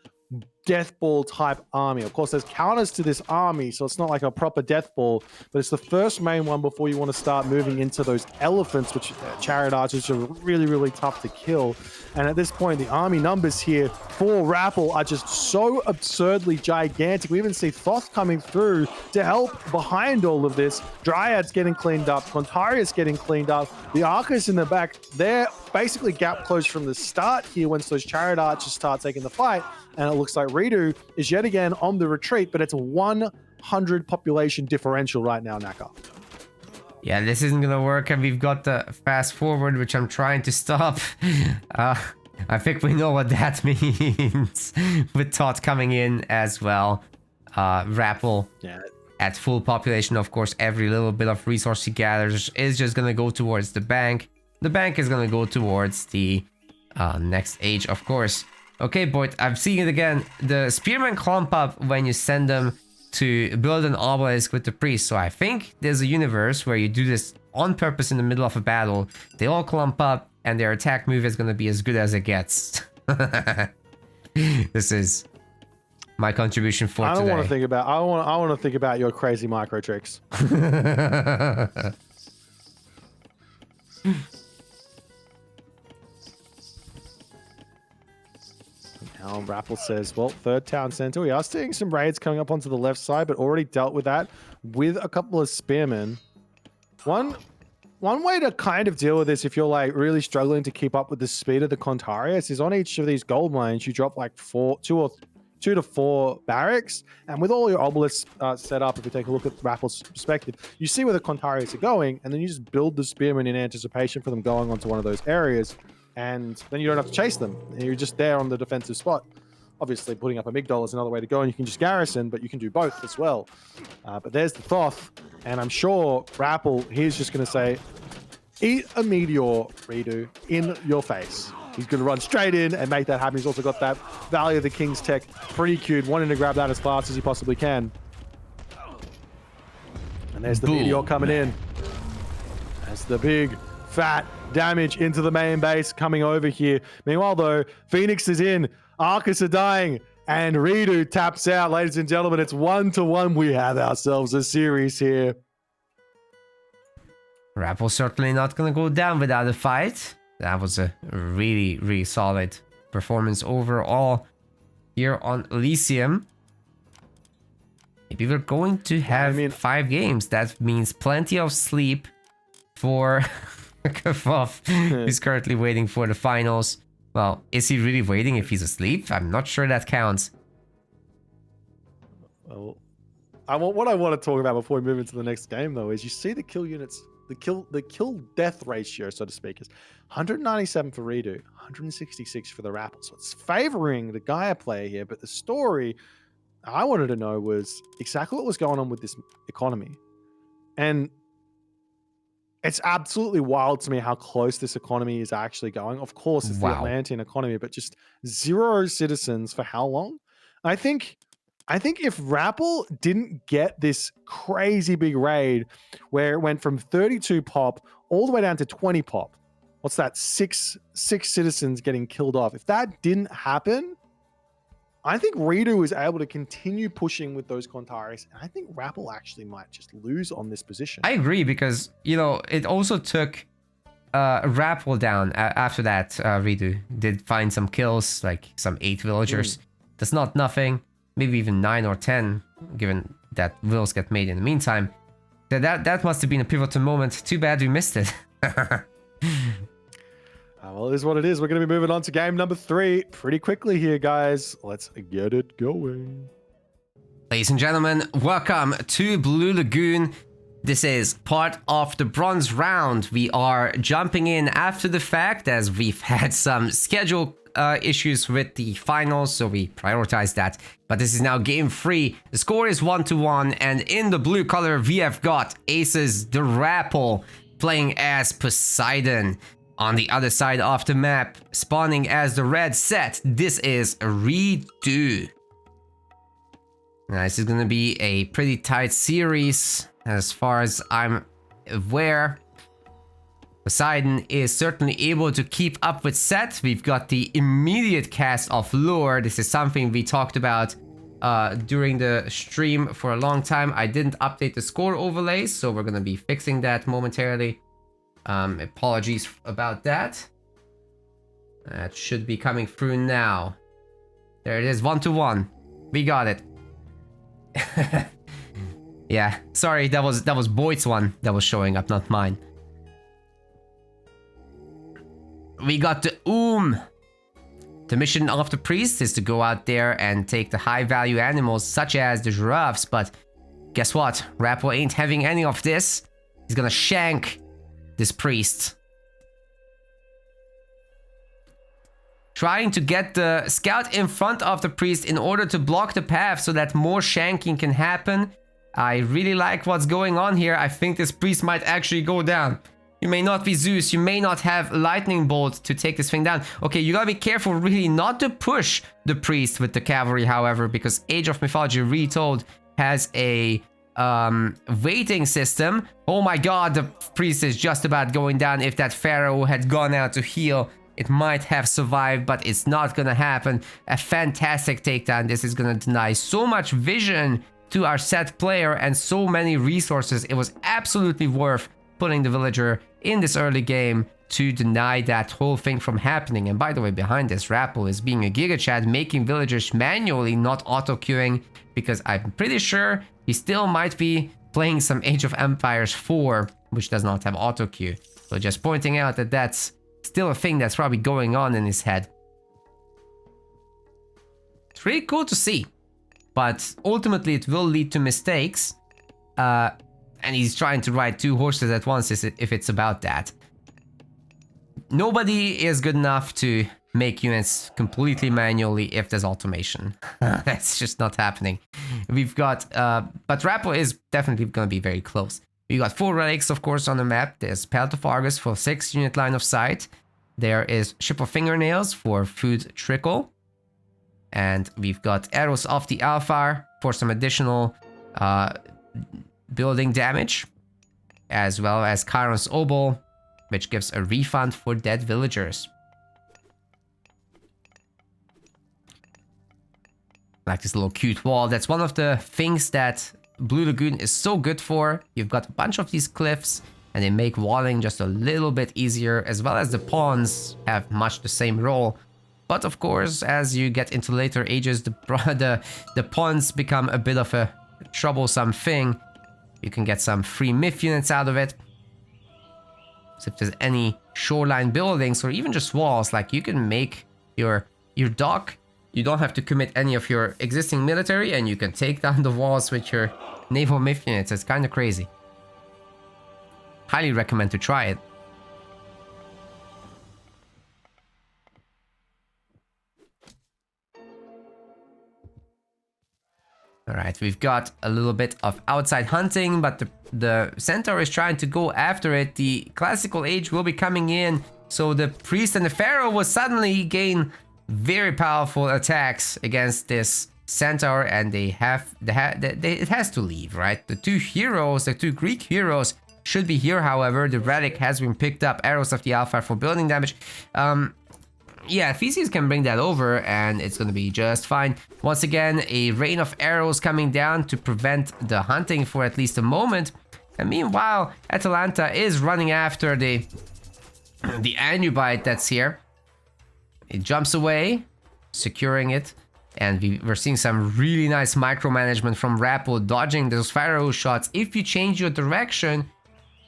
death ball type army. Of course, there's counters to this army, so it's not like a proper death ball, but it's the first main one before you want to start moving into those elephants, which chariot archers are really, really tough to kill. And at this point, the army numbers here for Rapl are just so absurdly gigantic. We even see Thoth coming through to help behind all of this. Dryads getting cleaned up, Contarius getting cleaned up, the Arcus in the back, they're basically gap closed from the start here once those chariot archers start taking the fight. And it looks like ReDo is yet again on the retreat, but it's a 100 population differential right now, Naka. Yeah, this isn't gonna work, and we've got the fast forward, which I'm trying to stop. I think we know what that means. With Todd coming in as well. Rapl at full population, of course, every little bit of resource he gathers is just gonna go towards the bank. The bank is gonna go towards the next age, of course. Okay, Boyd, I'm seeing it again. The spearmen clump up when you send them to build an obelisk with the priest. So I think there's a universe where you do this on purpose in the middle of a battle. They all clump up and their attack move is going to be as good as it gets. This is my contribution for today. I want to think about your crazy micro tricks. Now Rapl says, well, third town center. We are seeing some raids coming up onto the left side, but already dealt with that with a couple of spearmen. One way to kind of deal with this, if you're like really struggling to keep up with the speed of the Contarius, is on each of these gold mines, you drop like 2 to 4 barracks. And with all your obelisks set up, if you take a look at Rapl's perspective, you see where the Contarius are going, and then you just build the spearmen in anticipation for them going onto one of those areas. And then you don't have to chase them. You're just there on the defensive spot. Obviously, putting up a Migdol is another way to go, and you can just garrison, but you can do both as well. But there's the Thoth, and I'm sure Rapl, he's just going to say, eat a meteor, ReDo, in your face. He's going to run straight in and make that happen. He's also got that Valley of the King's tech pretty queued, wanting to grab that as fast as he possibly can. And there's the meteor coming in. That's the big, fat damage into the main base coming over here. Meanwhile, though, Phoenix is in. Arcus are dying. And ReDo taps out, ladies and gentlemen. It's 1-1. We have ourselves a series here. Rapl certainly not going to go down without a fight. That was a really, really solid performance overall here on Elysium. Maybe we're going to have 5 games. That means plenty of sleep for Kafov, who's currently waiting for the finals. Well, is he really waiting if he's asleep? I'm not sure that counts. Well, what I want to talk about before we move into the next game, though, is you see the kill units, the kill death ratio, so to speak, is 197 for ReDo, 166 for the Rapl. So it's favoring the Gaia player here, but the story I wanted to know was exactly what was going on with this economy. And it's absolutely wild to me how close this economy is actually going. Of course, it's the Atlantean economy, but just 0 citizens for how long? I think if Rapl didn't get this crazy big raid where it went from 32 pop all the way down to 20 pop, what's that? Six citizens getting killed off. If that didn't happen, I think ReDo is able to continue pushing with those Kontaris, and I think Rapl actually might just lose on this position. I agree, because, you know, it also took Rapl down after that. ReDo did find some kills, like some 8 villagers. That's not nothing. Maybe even 9 or 10, given that wills get made in the meantime. That must have been a pivotal moment. Too bad we missed it. Well, it is what it is. We're going to be moving on to game number 3 pretty quickly here, guys. Let's get it going. Ladies and gentlemen, welcome to Blue Lagoon. This is part of the bronze round. We are jumping in after the fact, as we've had some schedule issues with the finals, so we prioritized that. But this is now game 3. The score is 1-1, and in the blue color, we have got Aces the Rapl playing as Poseidon. On the other side of the map, spawning as the red set, this is ReDo. Now, this is going to be a pretty tight series, as far as I'm aware. Poseidon is certainly able to keep up with Set. We've got the immediate cast of Lure. This is something we talked about during the stream for a long time. I didn't update the score overlays, so we're going to be fixing that momentarily. Apologies about that. That should be coming through now. There it is, 1-1. We got it. Yeah, sorry, that was Boyd's one that was showing up, not mine. We got the The mission of the priest is to go out there and take the high value animals such as the giraffes, but guess what? Rapl ain't having any of this. He's gonna shank this priest. Trying to get the scout in front of the priest in order to block the path so that more shanking can happen. I really like what's going on here. I think this priest might actually go down. You may not be Zeus, you may not have lightning bolt to take this thing down. Okay, you gotta be careful really not to push the priest with the cavalry, however, because Age of Mythology Retold has a waiting system. Oh my god, the priest is just about going down. If that pharaoh had gone out to heal, it might have survived, but it's not gonna happen. A fantastic takedown. This is gonna deny so much vision to our set player and so many resources. It was absolutely worth putting the villager in this early game to deny that whole thing from happening. And by the way, behind this, Rapl is being a Giga Chad, making villagers manually, not auto-queuing, because I'm pretty sure he still might be playing some Age of Empires 4, which does not have auto-queue. So just pointing out that that's still a thing that's probably going on in his head. It's really cool to see, but ultimately it will lead to mistakes. And he's trying to ride 2 horses at once if it's about that. Nobody is good enough to make units completely manually if there's automation. That's just not happening. We've got, but Rapl is definitely going to be very close. We got 4 relics, of course, on the map. There's Pelt of Argus for 6 unit line of sight. There is Ship of Fingernails for food trickle. And we've got Arrows of the Alfar for some additional building damage, as well as Chiron's Obol, which gives a refund for dead villagers. Like this little cute wall. That's one of the things that Blue Lagoon is so good for. You've got a bunch of these cliffs, and they make walling just a little bit easier, as well as the pawns have much the same role. But of course, as you get into later ages, the pawns become a bit of a troublesome thing. You can get some free myth units out of it. So if there's any shoreline buildings or even just walls, like you can make your dock. You don't have to commit any of your existing military, and you can take down the walls with your naval myth units. It's kind of crazy. Highly recommend to try it. Alright, we've got a little bit of outside hunting, but the centaur is trying to go after it. The classical age will be coming in, so the priest and the pharaoh will suddenly gain very powerful attacks against this centaur, and it has to leave, right? The 2 heroes, the 2 Greek heroes, should be here, however. The relic has been picked up. Arrows of the Alpha for building damage. Yeah, Theseus can bring that over and it's gonna be just fine. Once again, a rain of arrows coming down to prevent the hunting for at least a moment. And meanwhile, Atalanta is running after the Anubite that's here. It jumps away, securing it. And we're seeing some really nice micromanagement from Rapl, dodging those Pharaoh shots. If you change your direction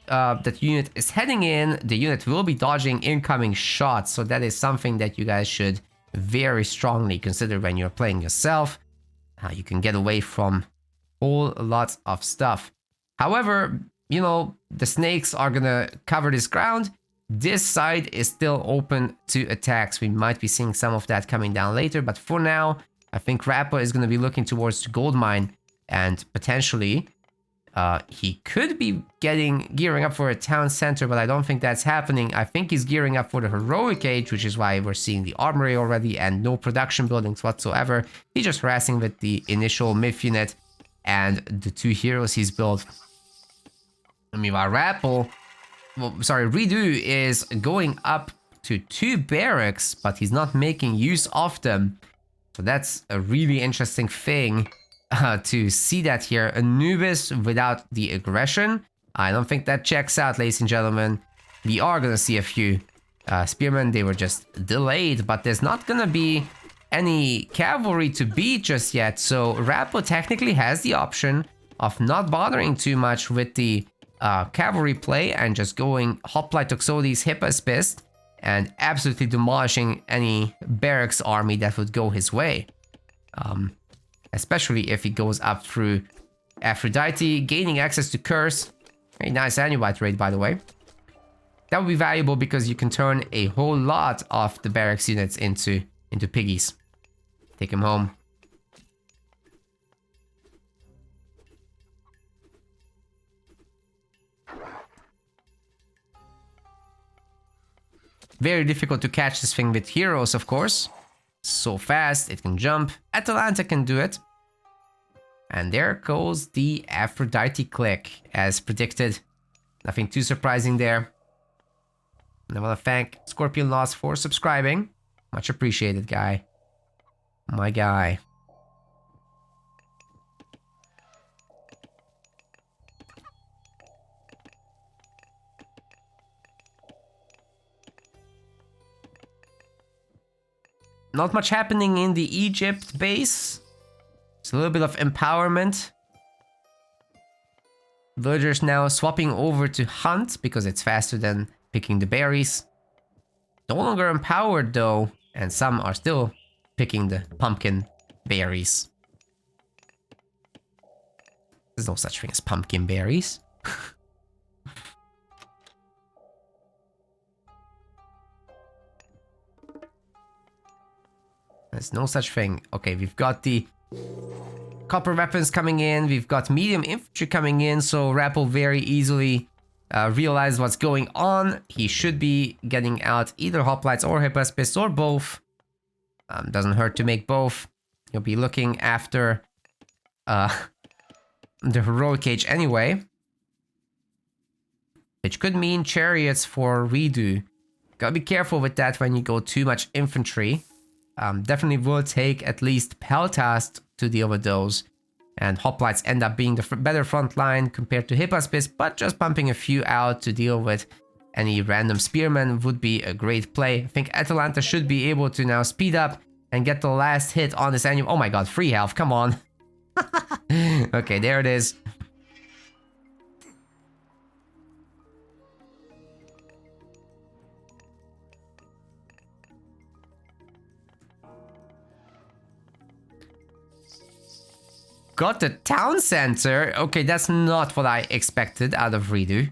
that unit is heading in, the unit will be dodging incoming shots. So that is something that you guys should very strongly consider when you're playing yourself. You can get away from whole lots of stuff. However, you know, the snakes are gonna cover this ground. This side is still open to attacks. We might be seeing some of that coming down later, but for now, I think Rapl is gonna be looking towards the gold mine, and potentially he could be gearing up for a town center, but I don't think that's happening. I think he's gearing up for the heroic age, which is why we're seeing the armory already and no production buildings whatsoever. He's just harassing with the initial myth unit and the 2 heroes he's built. I mean, while ReDo is going up to 2 barracks, but he's not making use of them. So that's a really interesting thing. To see that here. Anubis without the aggression. I don't think that checks out, ladies and gentlemen. We are gonna see a few spearmen. They were just delayed, but there's not gonna be any cavalry to beat just yet. So Rapl technically has the option of not bothering too much with the cavalry play and just going Hoplite Toxotes Hippospist and absolutely demolishing any barracks army that would go his way. Especially if he goes up through Aphrodite, gaining access to Curse. Very nice Anubite raid, by the way. That would be valuable because you can turn a whole lot of the barracks units into piggies. Take him home. Very difficult to catch this thing with heroes, of course. So fast, it can jump. Atalanta can do it. And there goes the Aphrodite click, as predicted. Nothing too surprising there. And I want to thank Scorpion Lost for subscribing. Much appreciated, guy. My guy. Not much happening in the Egypt base. It's a little bit of empowerment. Villagers now swapping over to hunt because it's faster than picking the berries. No longer empowered though, and some are still picking the pumpkin berries. There's no such thing as pumpkin berries. There's no such thing. Okay, we've got the copper weapons coming in. We've got medium infantry coming in. So Rapl very easily realized what's going on. He should be getting out either hoplites or hippospists or both. Doesn't hurt to make both. He'll be looking after the heroic age anyway. Which could mean chariots for ReDo. Gotta be careful with that when you go too much infantry. Definitely will take at least Peltast to deal with those. And hoplites end up being the better front line compared to hippospis, but just pumping a few out to deal with any random spearmen would be a great play. I think Atalanta should be able to now speed up and get the last hit on this annual. Oh my god, free health, come on. Okay, there it is. Got the town center. Okay, that's not what I expected out of ReDo.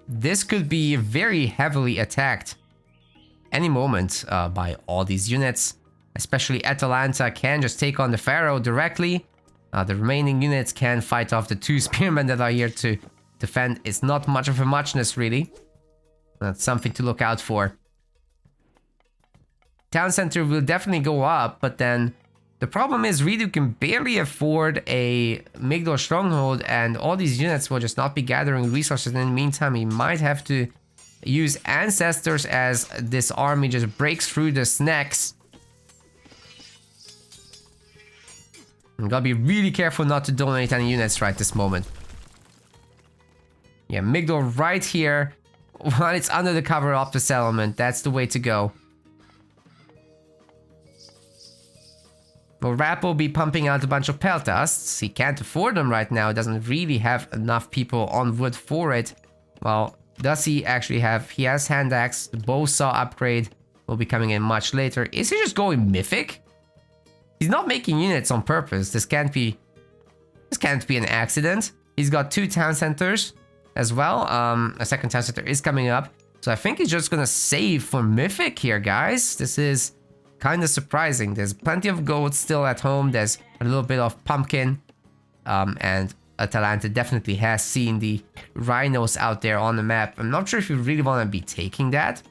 This could be very heavily attacked any moment by all these units. Especially Atalanta can just take on the Pharaoh directly. The remaining units can fight off the 2 spearmen that are here to defend. It's not much of a muchness, really. That's something to look out for. Town center will definitely go up, but then The problem is ReDo can barely afford a Migdal stronghold, and all these units will just not be gathering resources. In the meantime, he might have to use ancestors as this army just breaks through the snacks. You gotta be really careful not to donate any units right this moment. Yeah, Migdal right here while it's under the cover of the settlement. That's the way to go. Well, Rapl will be pumping out a bunch of peltasts. He can't afford them right now. Doesn't really have enough people on wood for it. Well, does he actually have... He has hand axe. The bow saw upgrade will be coming in much later. Is he just going mythic? He's not making units on purpose. This can't be an accident. He's got 2 town centers as well. A second town center is coming up. So I think he's just gonna save for mythic here, guys. This is kind of surprising. There's plenty of goats still at home. There's a little bit of pumpkin. And Atalanta definitely has seen the rhinos out there on the map. I'm not sure if you really want to be taking that.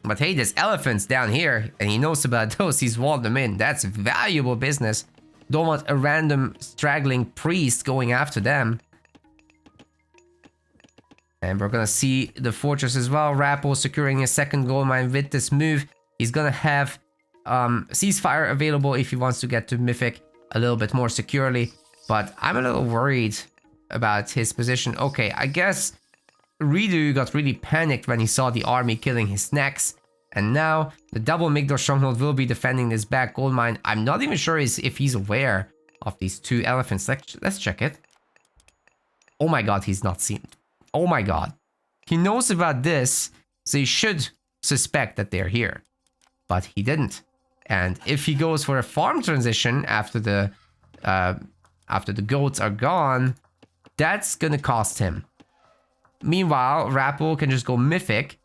But hey, there's elephants down here, and he knows about those. He's walled them in. That's valuable business. Don't want a random straggling priest going after them. And we're gonna see the fortress as well. Rapl securing a second gold mine with this move. He's gonna have ceasefire available if he wants to get to Mythic a little bit more securely. But I'm a little worried about his position. Okay, I guess ReDo got really panicked when he saw the army killing his snacks. And now the double Migdal stronghold will be defending this back gold mine. I'm not even sure if he's aware of these 2 elephants. Let's check it. Oh my god, he's not seen. Oh my god. He knows about this, so he should suspect that they're here. But he didn't. And if he goes for a farm transition after the goats are gone, that's gonna cost him. Meanwhile, Rapl can just go mythic,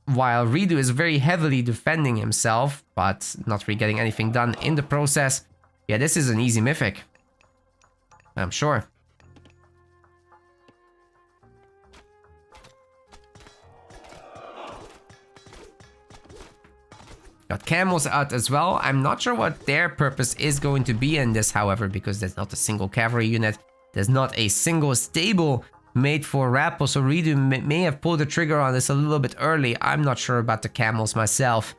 while ReDo is very heavily defending himself, but not really getting anything done in the process. Yeah, this is an easy mythic, I'm sure. Got camels out as well. I'm not sure what their purpose is going to be in this, however, because there's not a single cavalry unit. There's not a single stable made for Rapl, so ReDo may have pulled the trigger on this a little bit early. I'm not sure about the camels myself.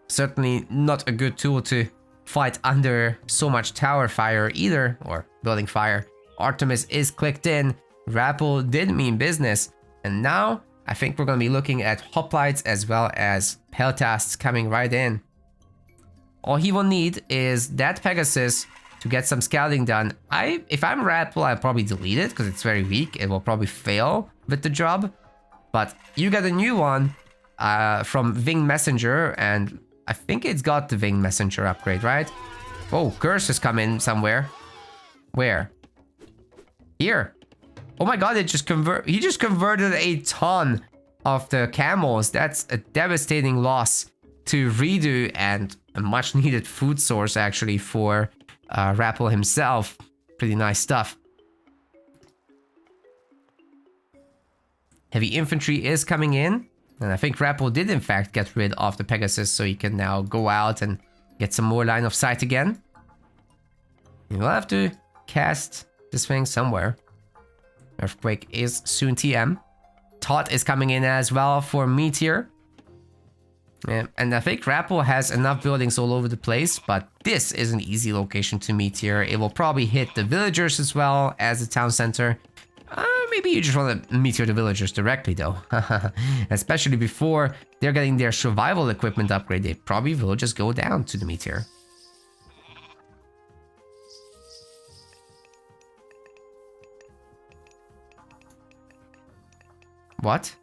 Certainly not a good tool to fight under so much tower fire either, or building fire. Artemis is clicked in. Rapl did mean business, and now I think we're going to be looking at hoplites as well as peltasts coming right in. All he will need is that Pegasus to get some scouting done. If I'm Rapl, I'll probably delete it because it's very weak. It will probably fail with the job. But you get a new one from Wing Messenger, and I think it's got the Wing Messenger upgrade, right? Oh, Curse has come in somewhere. Where? Here. Oh my god, he just converted a ton of the camels. That's a devastating loss to ReDo and a much needed food source actually for Rapl himself. Pretty nice stuff. Heavy infantry is coming in, and I think Rapl did in fact get rid of the Pegasus, so he can now go out and get some more line of sight again. You'll have to cast this thing somewhere. Earthquake is soon TM. Tot is coming in as well for Meteor. Yeah, and I think Rapl has enough buildings all over the place, but this is an easy location to Meteor. It will probably hit the villagers as well as the town center. Maybe you just want to Meteor the villagers directly though. Especially before they're getting their survival equipment upgrade, they probably will just go down to the Meteor. What?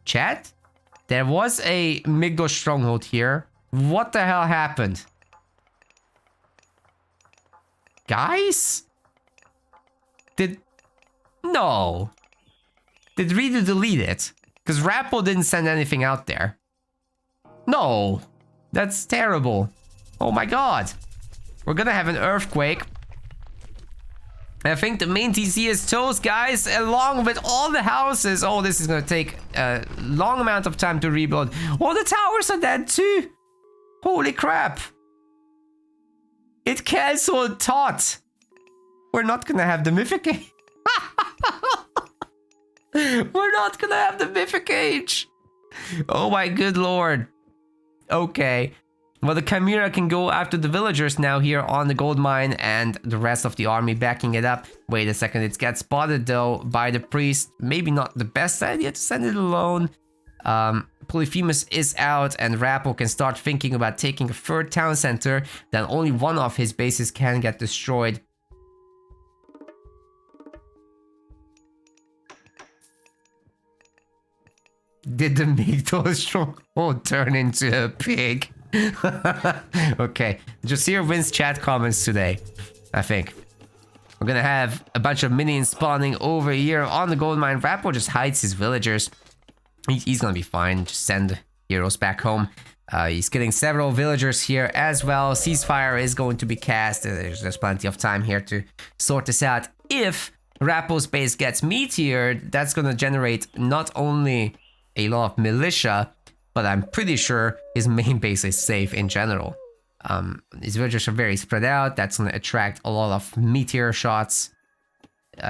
Chat? There was a Migdal stronghold here. What the hell happened? Guys? No. Did ReDo delete it? Because Rapl didn't send anything out there. No. That's terrible. Oh my god. We're gonna have an earthquake. I think the main TC is toast, guys, along with all the houses. Oh, this is going to take a long amount of time to rebuild. Oh, the towers are dead too. Holy crap. It cancelled Tot. We're not going to have the Mythic Age. We're not going to have the Mythic Age. Oh my good lord. Okay. Well, the Chimera can go after the villagers now here on the gold mine and the rest of the army backing it up. Wait a second, it gets spotted though by the priest. Maybe not the best idea to send it alone. Polyphemus is out and Rapl can start thinking about taking a third town center. Then only one of his bases can get destroyed. Did the Migdol stronghold turn into a pig? Okay, just here wins chat comments today, I think. We're gonna have a bunch of minions spawning over here on the gold mine. Rapl just hides his villagers. He's gonna be fine. Just send heroes back home. He's getting several villagers here as well. Ceasefire is going to be cast. There's plenty of time here to sort this out. If Rapl's base gets meteored, that's gonna generate not only a lot of militia, but I'm pretty sure his main base is safe in general. His villagers are very spread out. That's going to attract a lot of meteor shots.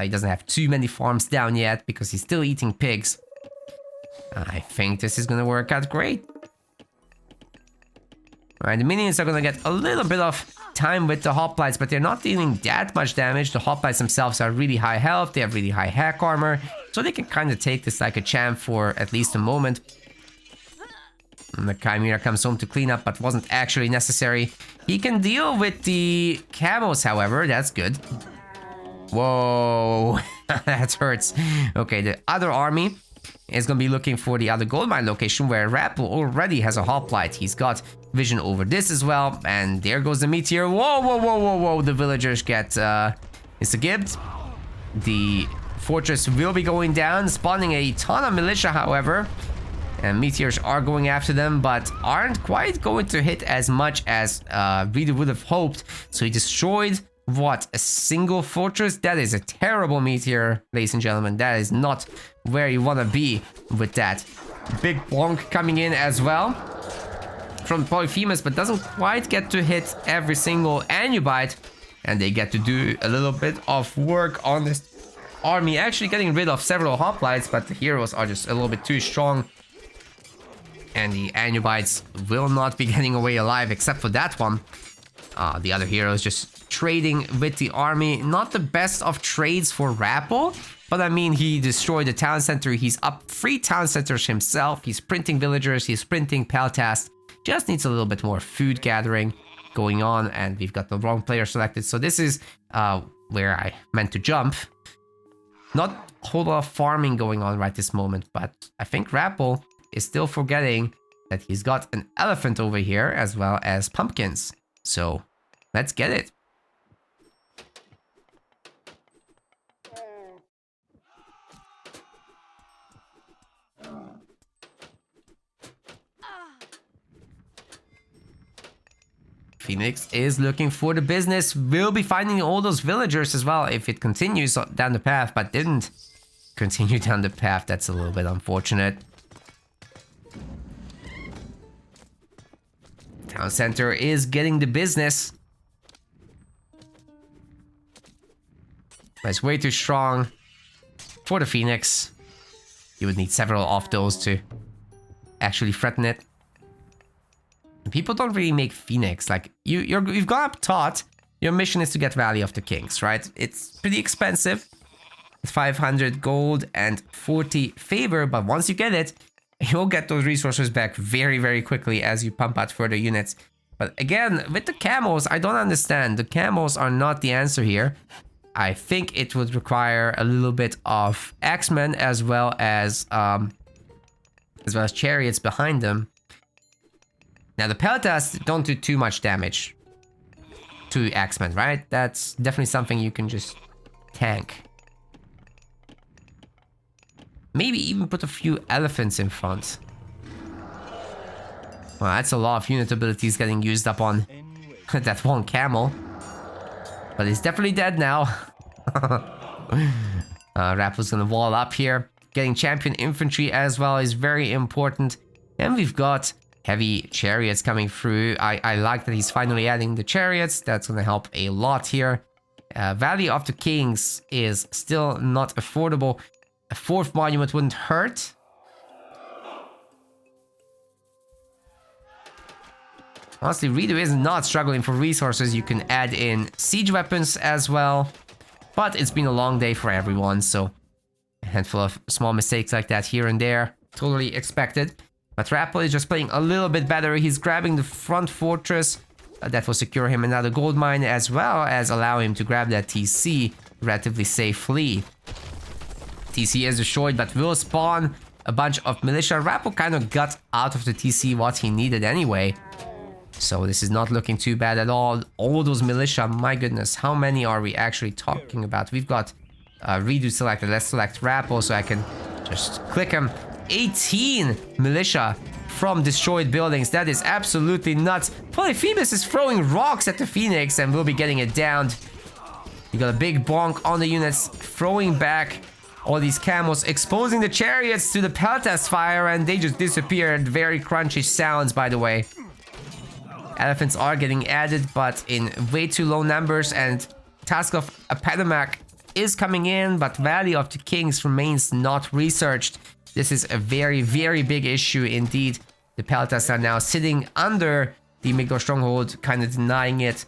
He doesn't have too many farms down yet because he's still eating pigs. I think this is going to work out great. Alright, the minions are going to get a little bit of time with the hoplites, but they're not dealing that much damage. The hoplites themselves are really high health. They have really high hack armor. So they can kind of take this like a champ for at least a moment. And the Chimera comes home to clean up, but wasn't actually necessary. He can deal with the camos, however. That's good. Whoa. That hurts. Okay, the other army is going to be looking for the other gold mine location where Rapl already has a hoplite. He's got vision over this as well. And there goes the meteor. Whoa, whoa, whoa, whoa, whoa. The villagers get gibbed. The fortress will be going down, spawning a ton of militia, however. And meteors are going after them, but aren't quite going to hit as much as ReDo would have hoped. So he destroyed, what, a single fortress? That is a terrible meteor, ladies and gentlemen. That is not where you want to be with that. Big bonk coming in as well from Polyphemus, but doesn't quite get to hit every single Anubite. And they get to do a little bit of work on this army, actually getting rid of several hoplites, but the heroes are just a little bit too strong. And the Anubites will not be getting away alive, except for that one. The other heroes just trading with the army. Not the best of trades for Rapl, but I mean, he destroyed the town center. He's up 3 town centers himself. He's printing villagers. He's printing Peltast. Just needs a little bit more food gathering going on, and we've got the wrong player selected. So this is where I meant to jump. Not a whole lot of farming going on right this moment, but I think Rapl is still forgetting that he's got an elephant over here as well as pumpkins. So let's get it. Phoenix is looking for the business. Will be finding all those villagers as well if it continues down the path, but didn't continue down the path. That's a little bit unfortunate. Town center is getting the business. But it's way too strong for the Phoenix. You would need several of those to actually threaten it. And people don't really make Phoenix. Like, you've got up Tot. Your mission is to get Valley of the Kings, right? It's pretty expensive. It's 500 gold and 40 favor, but once you get it, you'll get those resources back very, very quickly as you pump out further units. But again, with the camos, I don't understand. The camos are not the answer here. I think it would require a little bit of axemen as well as chariots behind them. Now the Peltas don't do too much damage to axemen, right? That's definitely something you can just tank. Maybe even put a few elephants in front. Well, that's a lot of unit abilities getting used up on that one camel. But he's definitely dead now. Rapl's gonna wall up here. Getting champion infantry as well is very important. And we've got heavy chariots coming through. I like that he's finally adding the chariots. That's gonna help a lot here. Valley of the Kings is still not affordable. A 4th monument wouldn't hurt. Honestly, ReDo is not struggling for resources. You can add in siege weapons as well. But it's been a long day for everyone, so a handful of small mistakes like that here and there. Totally expected. But Rapl is just playing a little bit better. He's grabbing the front fortress. That will secure him another gold mine, as well as allow him to grab that TC relatively safely. TC is destroyed, but will spawn a bunch of militia. Rapl kind of got out of the TC what he needed anyway. So this is not looking too bad at all. All those militia, my goodness, how many are we actually talking about? We've got ReDo selected. Let's select Rapl so I can just click him. 18 militia from destroyed buildings. That is absolutely nuts. Polyphemus is throwing rocks at the Phoenix and will be getting it downed. You got a big bonk on the units, throwing back all these camels, exposing the chariots to the Peltas fire, and they just disappeared. Very crunchy sounds, by the way. Elephants are getting added, but in way too low numbers, and Task of Apadamak is coming in, but Valley of the Kings remains not researched. This is a very, very big issue indeed. The Peltas are now sitting under the Migdor stronghold, kind of denying it,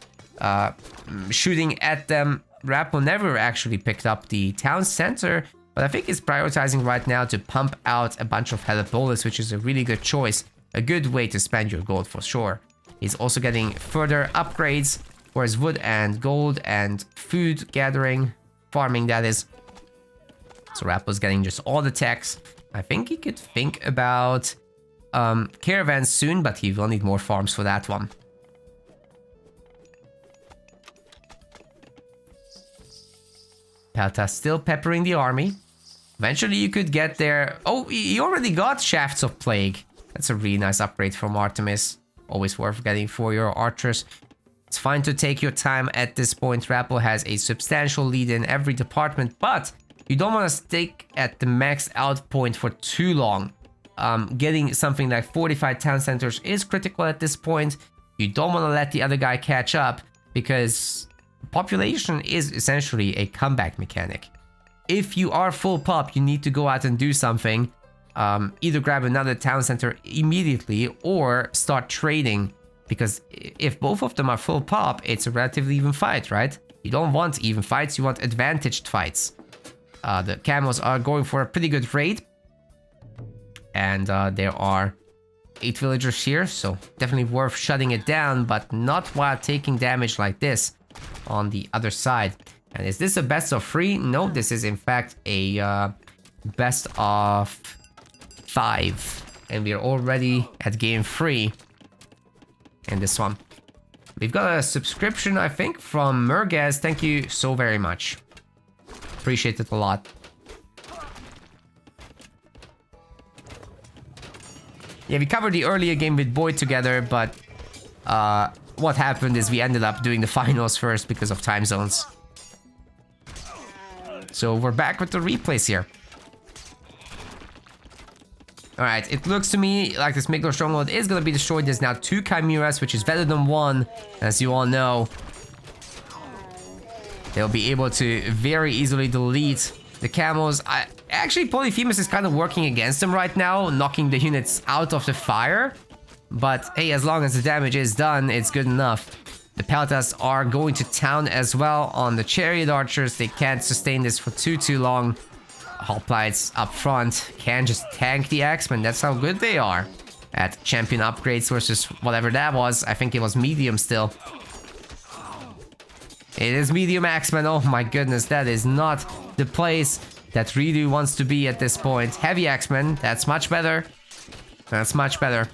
shooting at them. Rapl never actually picked up the town center, but I think he's prioritizing right now to pump out a bunch of Helipolis, which is a really good choice. A good way to spend your gold for sure. He's also getting further upgrades for his wood and gold and food gathering, farming that is. So Rapl's getting just all the techs. I think he could think about caravans soon, but he will need more farms for that one. Peltas still peppering the army. Eventually you could get there. Oh, he already got Shafts of Plague. That's a really nice upgrade from Artemis. Always worth getting for your archers. It's fine to take your time at this point. Rapl has a substantial lead in every department, but you don't want to stick at the max out point for too long. Getting something like 45 town centers is critical at this point. You don't want to let the other guy catch up, because population is essentially a comeback mechanic. If you are full pop, you need to go out and do something. Either grab another town center immediately or start trading, because if both of them are full pop, it's a relatively even fight, right? You don't want even fights, you want advantaged fights. The camels are going for a pretty good raid, and there are 8 villagers here, so definitely worth shutting it down, but not while taking damage like this on the other side. And is this a best of 3? No, this is in fact a best of 5, and we are already at game 3 in this one. We've got a subscription, I think, from Murgaz. Thank you so very much. Appreciate it a lot. Yeah, we covered the earlier game with Boyd together, but what happened is we ended up doing the finals first because of time zones. So we're back with the replays here. Alright, it looks to me like this Migdor stronghold is going to be destroyed. There's now 2 chimeras, which is better than 1, as you all know. They'll be able to very easily delete the camels. Actually, Polyphemus is kind of working against them right now, knocking the units out of the fire. But hey, as long as the damage is done, it's good enough. The Peltas are going to town as well on the chariot archers. They can't sustain this for too long. Hoplites up front can just tank the Axemen. That's how good they are at champion upgrades versus whatever that was. I think it was medium still. It is medium Axemen. Oh my goodness, that is not the place that ReDo wants to be at this point. Heavy Axemen, that's much better. That's much better.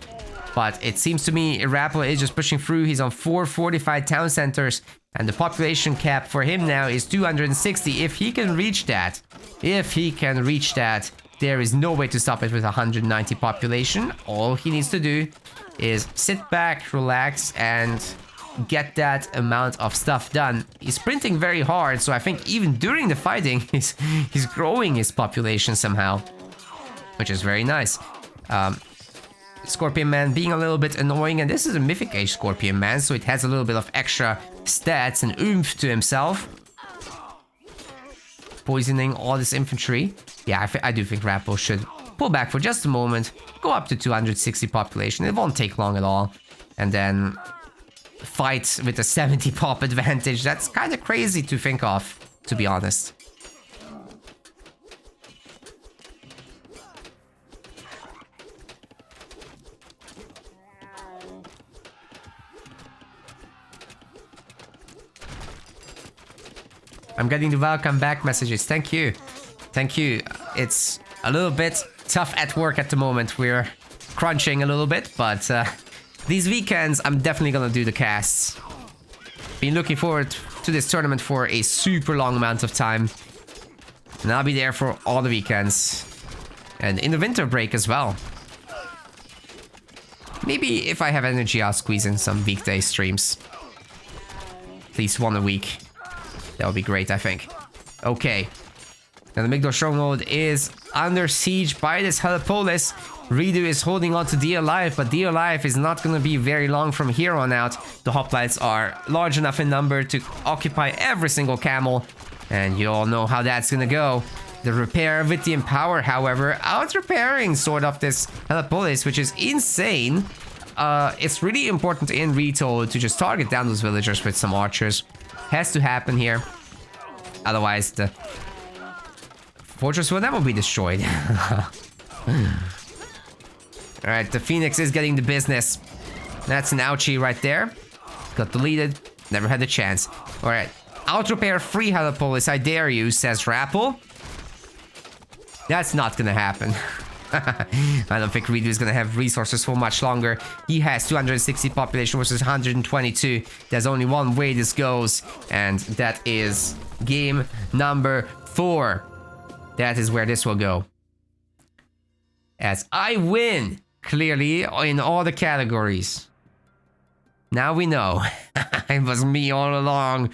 But it seems to me Rapl is just pushing through. He's on 4 fortified town centers, and the population cap for him now is 260. If he can reach that, there is no way to stop it with 190 population. All he needs to do is sit back, relax, and get that amount of stuff done. He's sprinting very hard, so I think even during the fighting, he's growing his population somehow, which is very nice. Scorpion Man being a little bit annoying, and this is a Mythic Age Scorpion Man, so it has a little bit of extra stats and oomph to himself. Poisoning all this infantry. Yeah, I do think Rapl should pull back for just a moment, go up to 260 population. It won't take long at all. And then fight with a 70 pop advantage. That's kind of crazy to think of, to be honest. I'm getting the welcome back messages. Thank you. Thank you. It's a little bit tough at work at the moment. We're crunching a little bit, but these weekends I'm definitely gonna do the casts. Been looking forward to this tournament for a super long amount of time. And I'll be there for all the weekends. And in the winter break as well. Maybe if I have energy, I'll squeeze in some weekday streams. At least one a week. That would be great, I think. Okay. Now the Migdor Stronghold is under siege by this Helipolis. ReDo is holding on to dear life, but dear life is not going to be very long from here on out. The hoplites are large enough in number to occupy every single camel. And you all know how that's going to go. The repair with the Empower, however, out-repairing sort of this Helipolis, which is insane. It's really important in ReDo to just target down those villagers with some archers. Has to happen here. Otherwise, the fortress will never be destroyed. Alright, the Phoenix is getting the business. That's an ouchie right there. Got deleted. Never had the chance. Alright. Out-repair free Helipolis, I dare you, says Rapl. That's not gonna happen. I don't think ReDo is gonna have resources for much longer. He has 260 population versus 122. There's only one way this goes, and that is game number 4. That is where this will go. As I win, clearly, in all the categories. Now we know. It was me all along,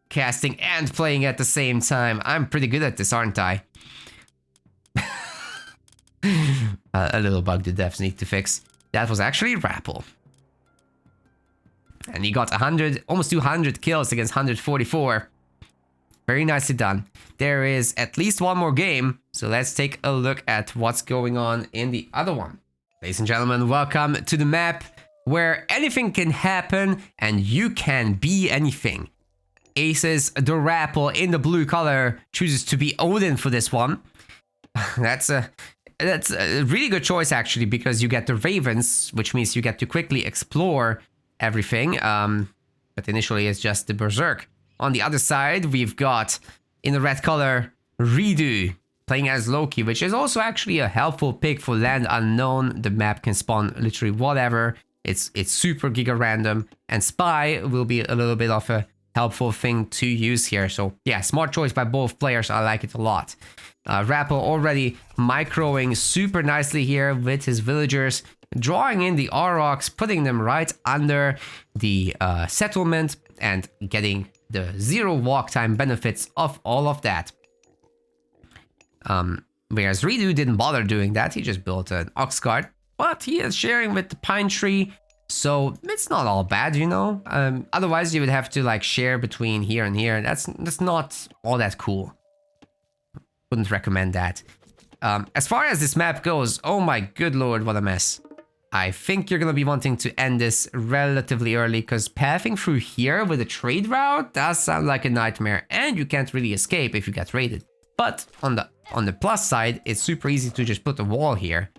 casting and playing at the same time. I'm pretty good at this, aren't I? A little bug the devs need to fix. That was actually Rapl. And he got 100, almost 200 kills against 144. Very nicely done. There is at least one more game, so let's take a look at what's going on in the other one. Ladies and gentlemen, welcome to the map where anything can happen and you can be anything. Aces, the Rapl in the blue color, chooses to be Odin for this one. That's a really good choice, actually, because you get the Ravens, which means you get to quickly explore everything. But initially, it's just the Berserk. On the other side, we've got, in the red color, ReDo, playing as Loki, which is also actually a helpful pick for Land Unknown. The map can spawn literally whatever. It's super giga random. And Spy will be a little bit of a helpful thing to use here. So, yeah, smart choice by both players. I like it a lot. Rapl already microing super nicely here with his villagers, drawing in the Aurochs, putting them right under the settlement, and getting the 0 walk time benefits of all of that. Whereas ReDo didn't bother doing that, he just built an ox cart, but he is sharing with the pine tree, so it's not all bad, you know. Otherwise, you would have to like share between here and here. That's not all that cool. Wouldn't recommend that. As far as this map goes, oh my good lord, what a mess. I think you're gonna be wanting to end this relatively early, because pathing through here with a trade route does sound like a nightmare, and you can't really escape if you get raided. But on the plus side, it's super easy to just put a wall here,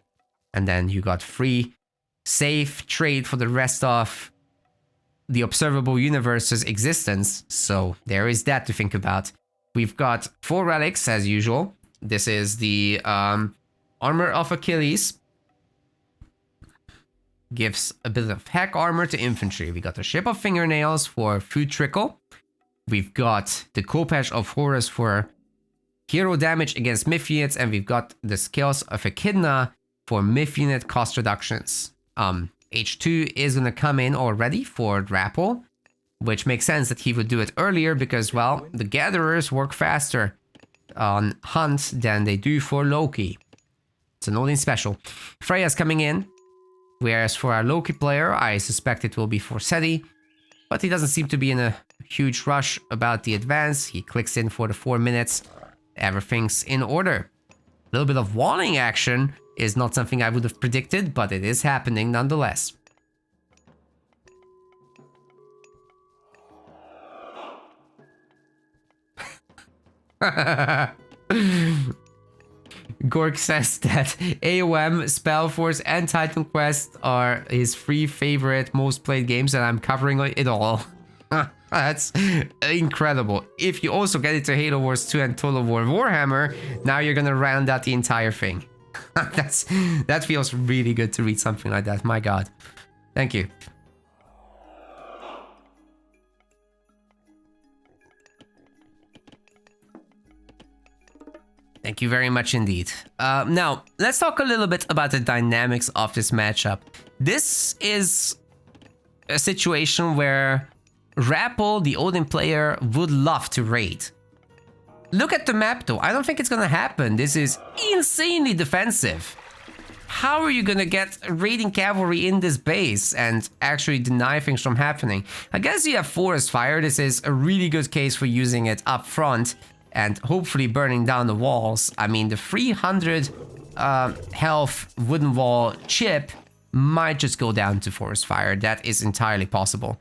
and then you got free, safe trade for the rest of the observable universe's existence. So there is that to think about. We've got 4 relics as usual. This is the armor of Achilles. Gives a bit of heck armor to infantry. We got the Ship of Fingernails for food trickle. We've got the Khopesh of Horus for hero damage against Myth units, and we've got the Scales of Echidna for Myth unit cost reductions. H2 is gonna come in already for Rapl. which makes sense that he would do it earlier because, well, the gatherers work faster on hunt than they do for Loki. It's an Odin special. Freya's coming in, whereas for our Loki player, I suspect it will be for Seti, but he doesn't seem to be in a huge rush about the advance. He clicks in for the 4 minutes. Everything's in order. A little bit of walling action is not something I would have predicted, but it is happening nonetheless. Gork says that AOM, Spellforce, and Titan Quest are his 3 favorite most played games, and I'm covering it all. That's incredible. If you also get into Halo Wars 2 and Total War Warhammer, now you're gonna round out the entire thing. That feels really good to read something like that. My god. Thank you. Thank you very much indeed. Now, let's talk a little bit about the dynamics of this matchup. This is a situation where Rapl, the Odin player, would love to raid. Look at the map though. I don't think it's gonna happen. This is insanely defensive. How are you gonna get raiding cavalry in this base and actually deny things from happening? I guess you have Forest Fire. This is a really good case for using it up front and hopefully burning down the walls. I mean, the 300 health wooden wall chip might just go down to Forest Fire. That is entirely possible.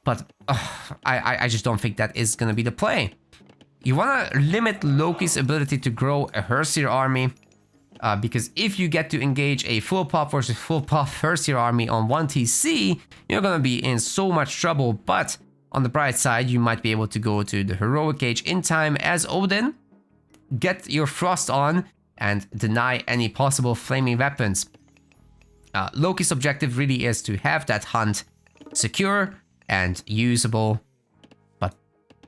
But I just don't think that is going to be the play. You want to limit Loki's ability to grow a Herseer army. Because if you get to engage a full pop versus full pop Herseer army on 1TC, you're going to be in so much trouble. But on the bright side, you might be able to go to the heroic age in time as Odin, get your frost on, and deny any possible flaming weapons. Loki's objective really is to have that hunt secure and usable, but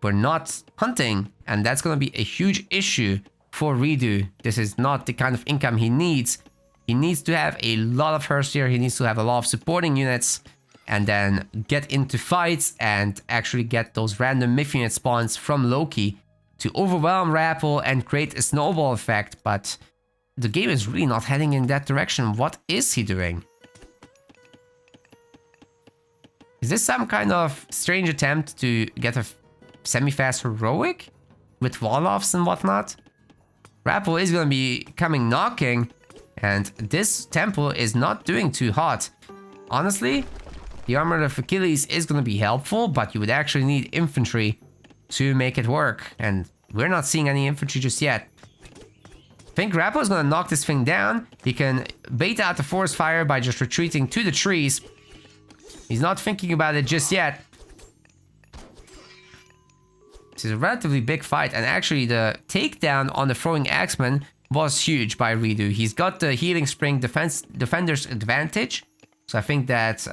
we're not hunting, and that's going to be a huge issue for ReDo. This is not the kind of income he needs. He needs to have a lot of Herseer, he needs to have a lot of supporting units, and then get into fights and actually get those random myth unit spawns from Loki to overwhelm Rapl and create a snowball effect, but the game is really not heading in that direction. What is he doing? Is this some kind of strange attempt to get a semi-fast heroic with wall-offs and whatnot? Rapl is going to be coming knocking, and this temple is not doing too hot. Honestly, the Armor of Achilles is going to be helpful, but you would actually need infantry to make it work, and we're not seeing any infantry just yet. I think Rapl is going to knock this thing down. He can bait out the forest fire by just retreating to the trees. He's not thinking about it just yet. This is a relatively big fight, and actually the takedown on the throwing axeman was huge by ReDo. He's got the healing spring defender's advantage, so I think that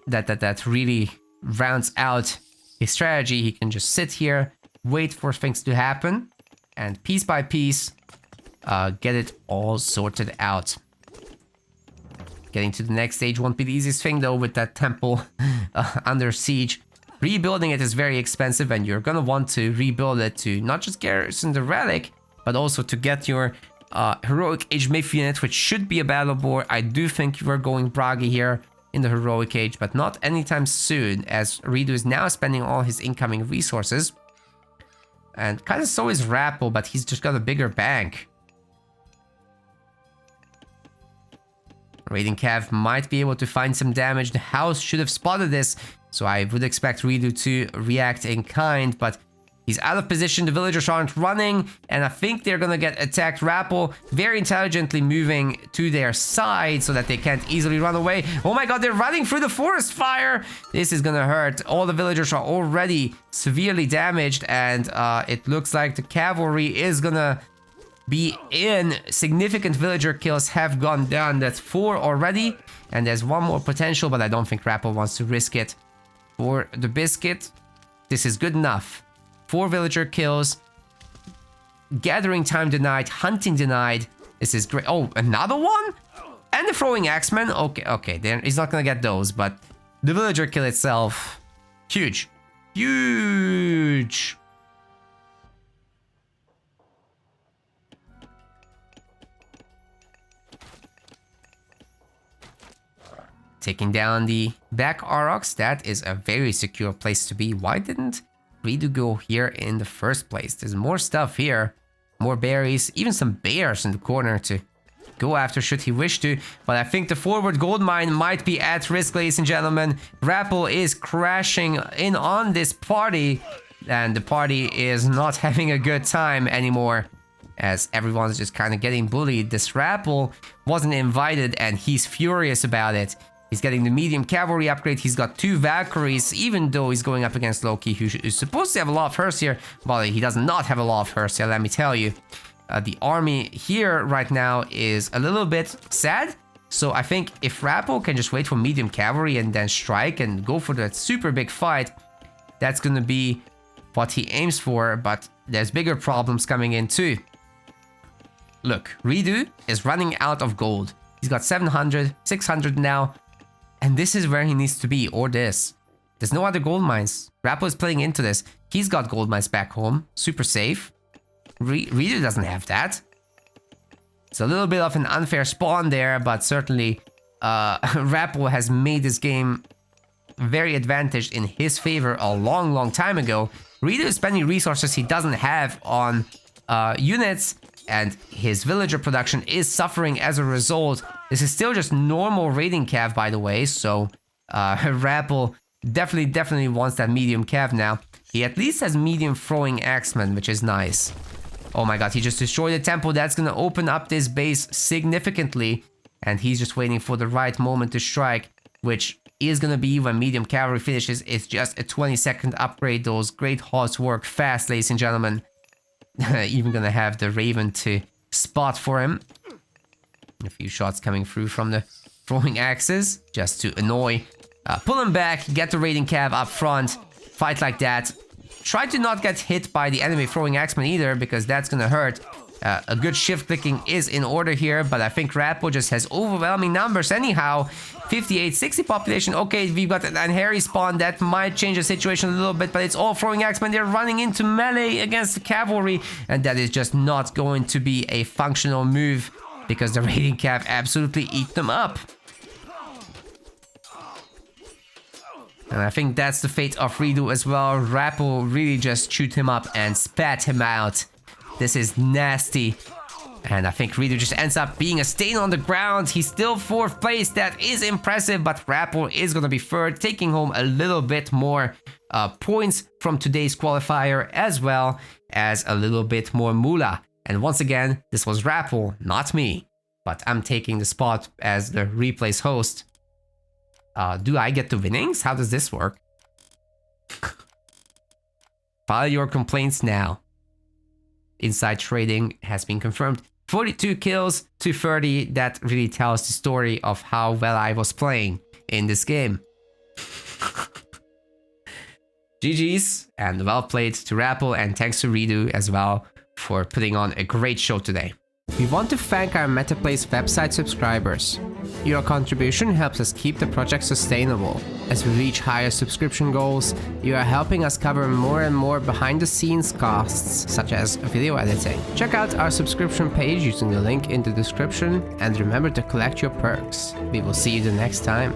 that really rounds out his strategy. He can just sit here, wait for things to happen, and piece by piece get it all sorted out. Getting to the next stage won't be the easiest thing though, with that temple under siege. Rebuilding it is very expensive, and you're gonna want to rebuild it to not just garrison the relic, but also to get your heroic age myth unit, which should be a battle board. I do think you are going Bragi here in the heroic age, but not anytime soon, as ReDo is now spending all his incoming resources. And kind of so is Rapl, but he's just got a bigger bank. Raiding Cav might be able to find some damage. The house should have spotted this, so I would expect ReDo to react in kind, but he's out of position. The villagers aren't running, and I think they're gonna get attacked. Rapl very intelligently moving to their side so that they can't easily run away. Oh my god, they're running through the forest fire! This is gonna hurt. All the villagers are already severely damaged, and it looks like the cavalry is gonna be in. Significant villager kills have gone down. That's 4 already, and there's 1 more potential, but I don't think Rapl wants to risk it. For the biscuit, this is good enough. 4 villager kills, gathering time denied, hunting denied. This is great. Oh, another one? And the throwing axeman? Okay, then he's not gonna get those, but The villager kill itself, huge. Huge. Taking down the back Aurochs, that is a very secure place to be. Why didn't ReDo go here in the first place? There's more stuff here, more berries, even some bears in the corner to go after should he wish to. But I think the forward gold mine might be at risk, ladies and gentlemen. Rapl is crashing in on this party, and the party is not having a good time anymore, as everyone's just kind of getting bullied. This Rapl wasn't invited, and he's furious about it. He's getting the medium cavalry upgrade. He's got 2 Valkyries, even though he's going up against Loki, who is supposed to have a lot of hers here. Well, he does not have a lot of hers here, let me tell you. The army here right now is a little bit sad. So I think if Rapl can just wait for medium cavalry and then strike and go for that super big fight, that's going to be what he aims for. But there's bigger problems coming in too. Look, ReDo is running out of gold. He's got 700, 600 now. And this is where he needs to be, or this. There's no other gold mines. Rapl is playing into this. He's got gold mines back home. Super safe. ReDo doesn't have that. It's a little bit of an unfair spawn there, but certainly Rapl has made this game very advantaged in his favor a long time ago. ReDo is spending resources he doesn't have on units, and his villager production is suffering as a result. This is still just normal raiding cav, by the way, so Rapl definitely wants that medium cav now. He at least has medium throwing axemen, which is nice. Oh my god, he just destroyed the temple. That's gonna open up this base significantly, and he's just waiting for the right moment to strike, which is gonna be when medium cavalry finishes. It's just a 20-second upgrade. Those great horse work fast, ladies and gentlemen. Even gonna have the Raven to spot for him. A few shots coming through from the throwing axes just to annoy. Pull him back, get the raiding cav up front, fight like that. Try to not get hit by the enemy throwing axeman either, because that's gonna hurt. A good shift clicking is in order here, but I think Rapl just has overwhelming numbers anyhow. 58, 60 population. Okay, we've got an Harry spawn that might change the situation a little bit, but it's all throwing axemen. They're running into melee against the cavalry, and that is just not going to be a functional move, because the raiding cav absolutely eat them up. And I think that's the fate of ReDo as well. Rapl really just chewed him up and spat him out. This is nasty. And I think ReDo just ends up being a stain on the ground. He's still 4th place. That is impressive, but Rapl is going to be 3rd, taking home a little bit more points from today's qualifier, as well as a little bit more moolah. And once again, this was Rapl, not me. But I'm taking the spot as the replays host. Do I get the winnings? How does this work? File your complaints now. Inside trading has been confirmed. 42 kills to 30. That really tells the story of how well I was playing in this game. GG's and well played to Rapl, and thanks to ReDo as well for putting on a great show today. We want to thank our MetaPlace website subscribers. Your contribution helps us keep the project sustainable. As we reach higher subscription goals, you are helping us cover more and more behind-the-scenes costs, such as video editing. Check out our subscription page using the link in the description, and remember to collect your perks. We will see you the next time.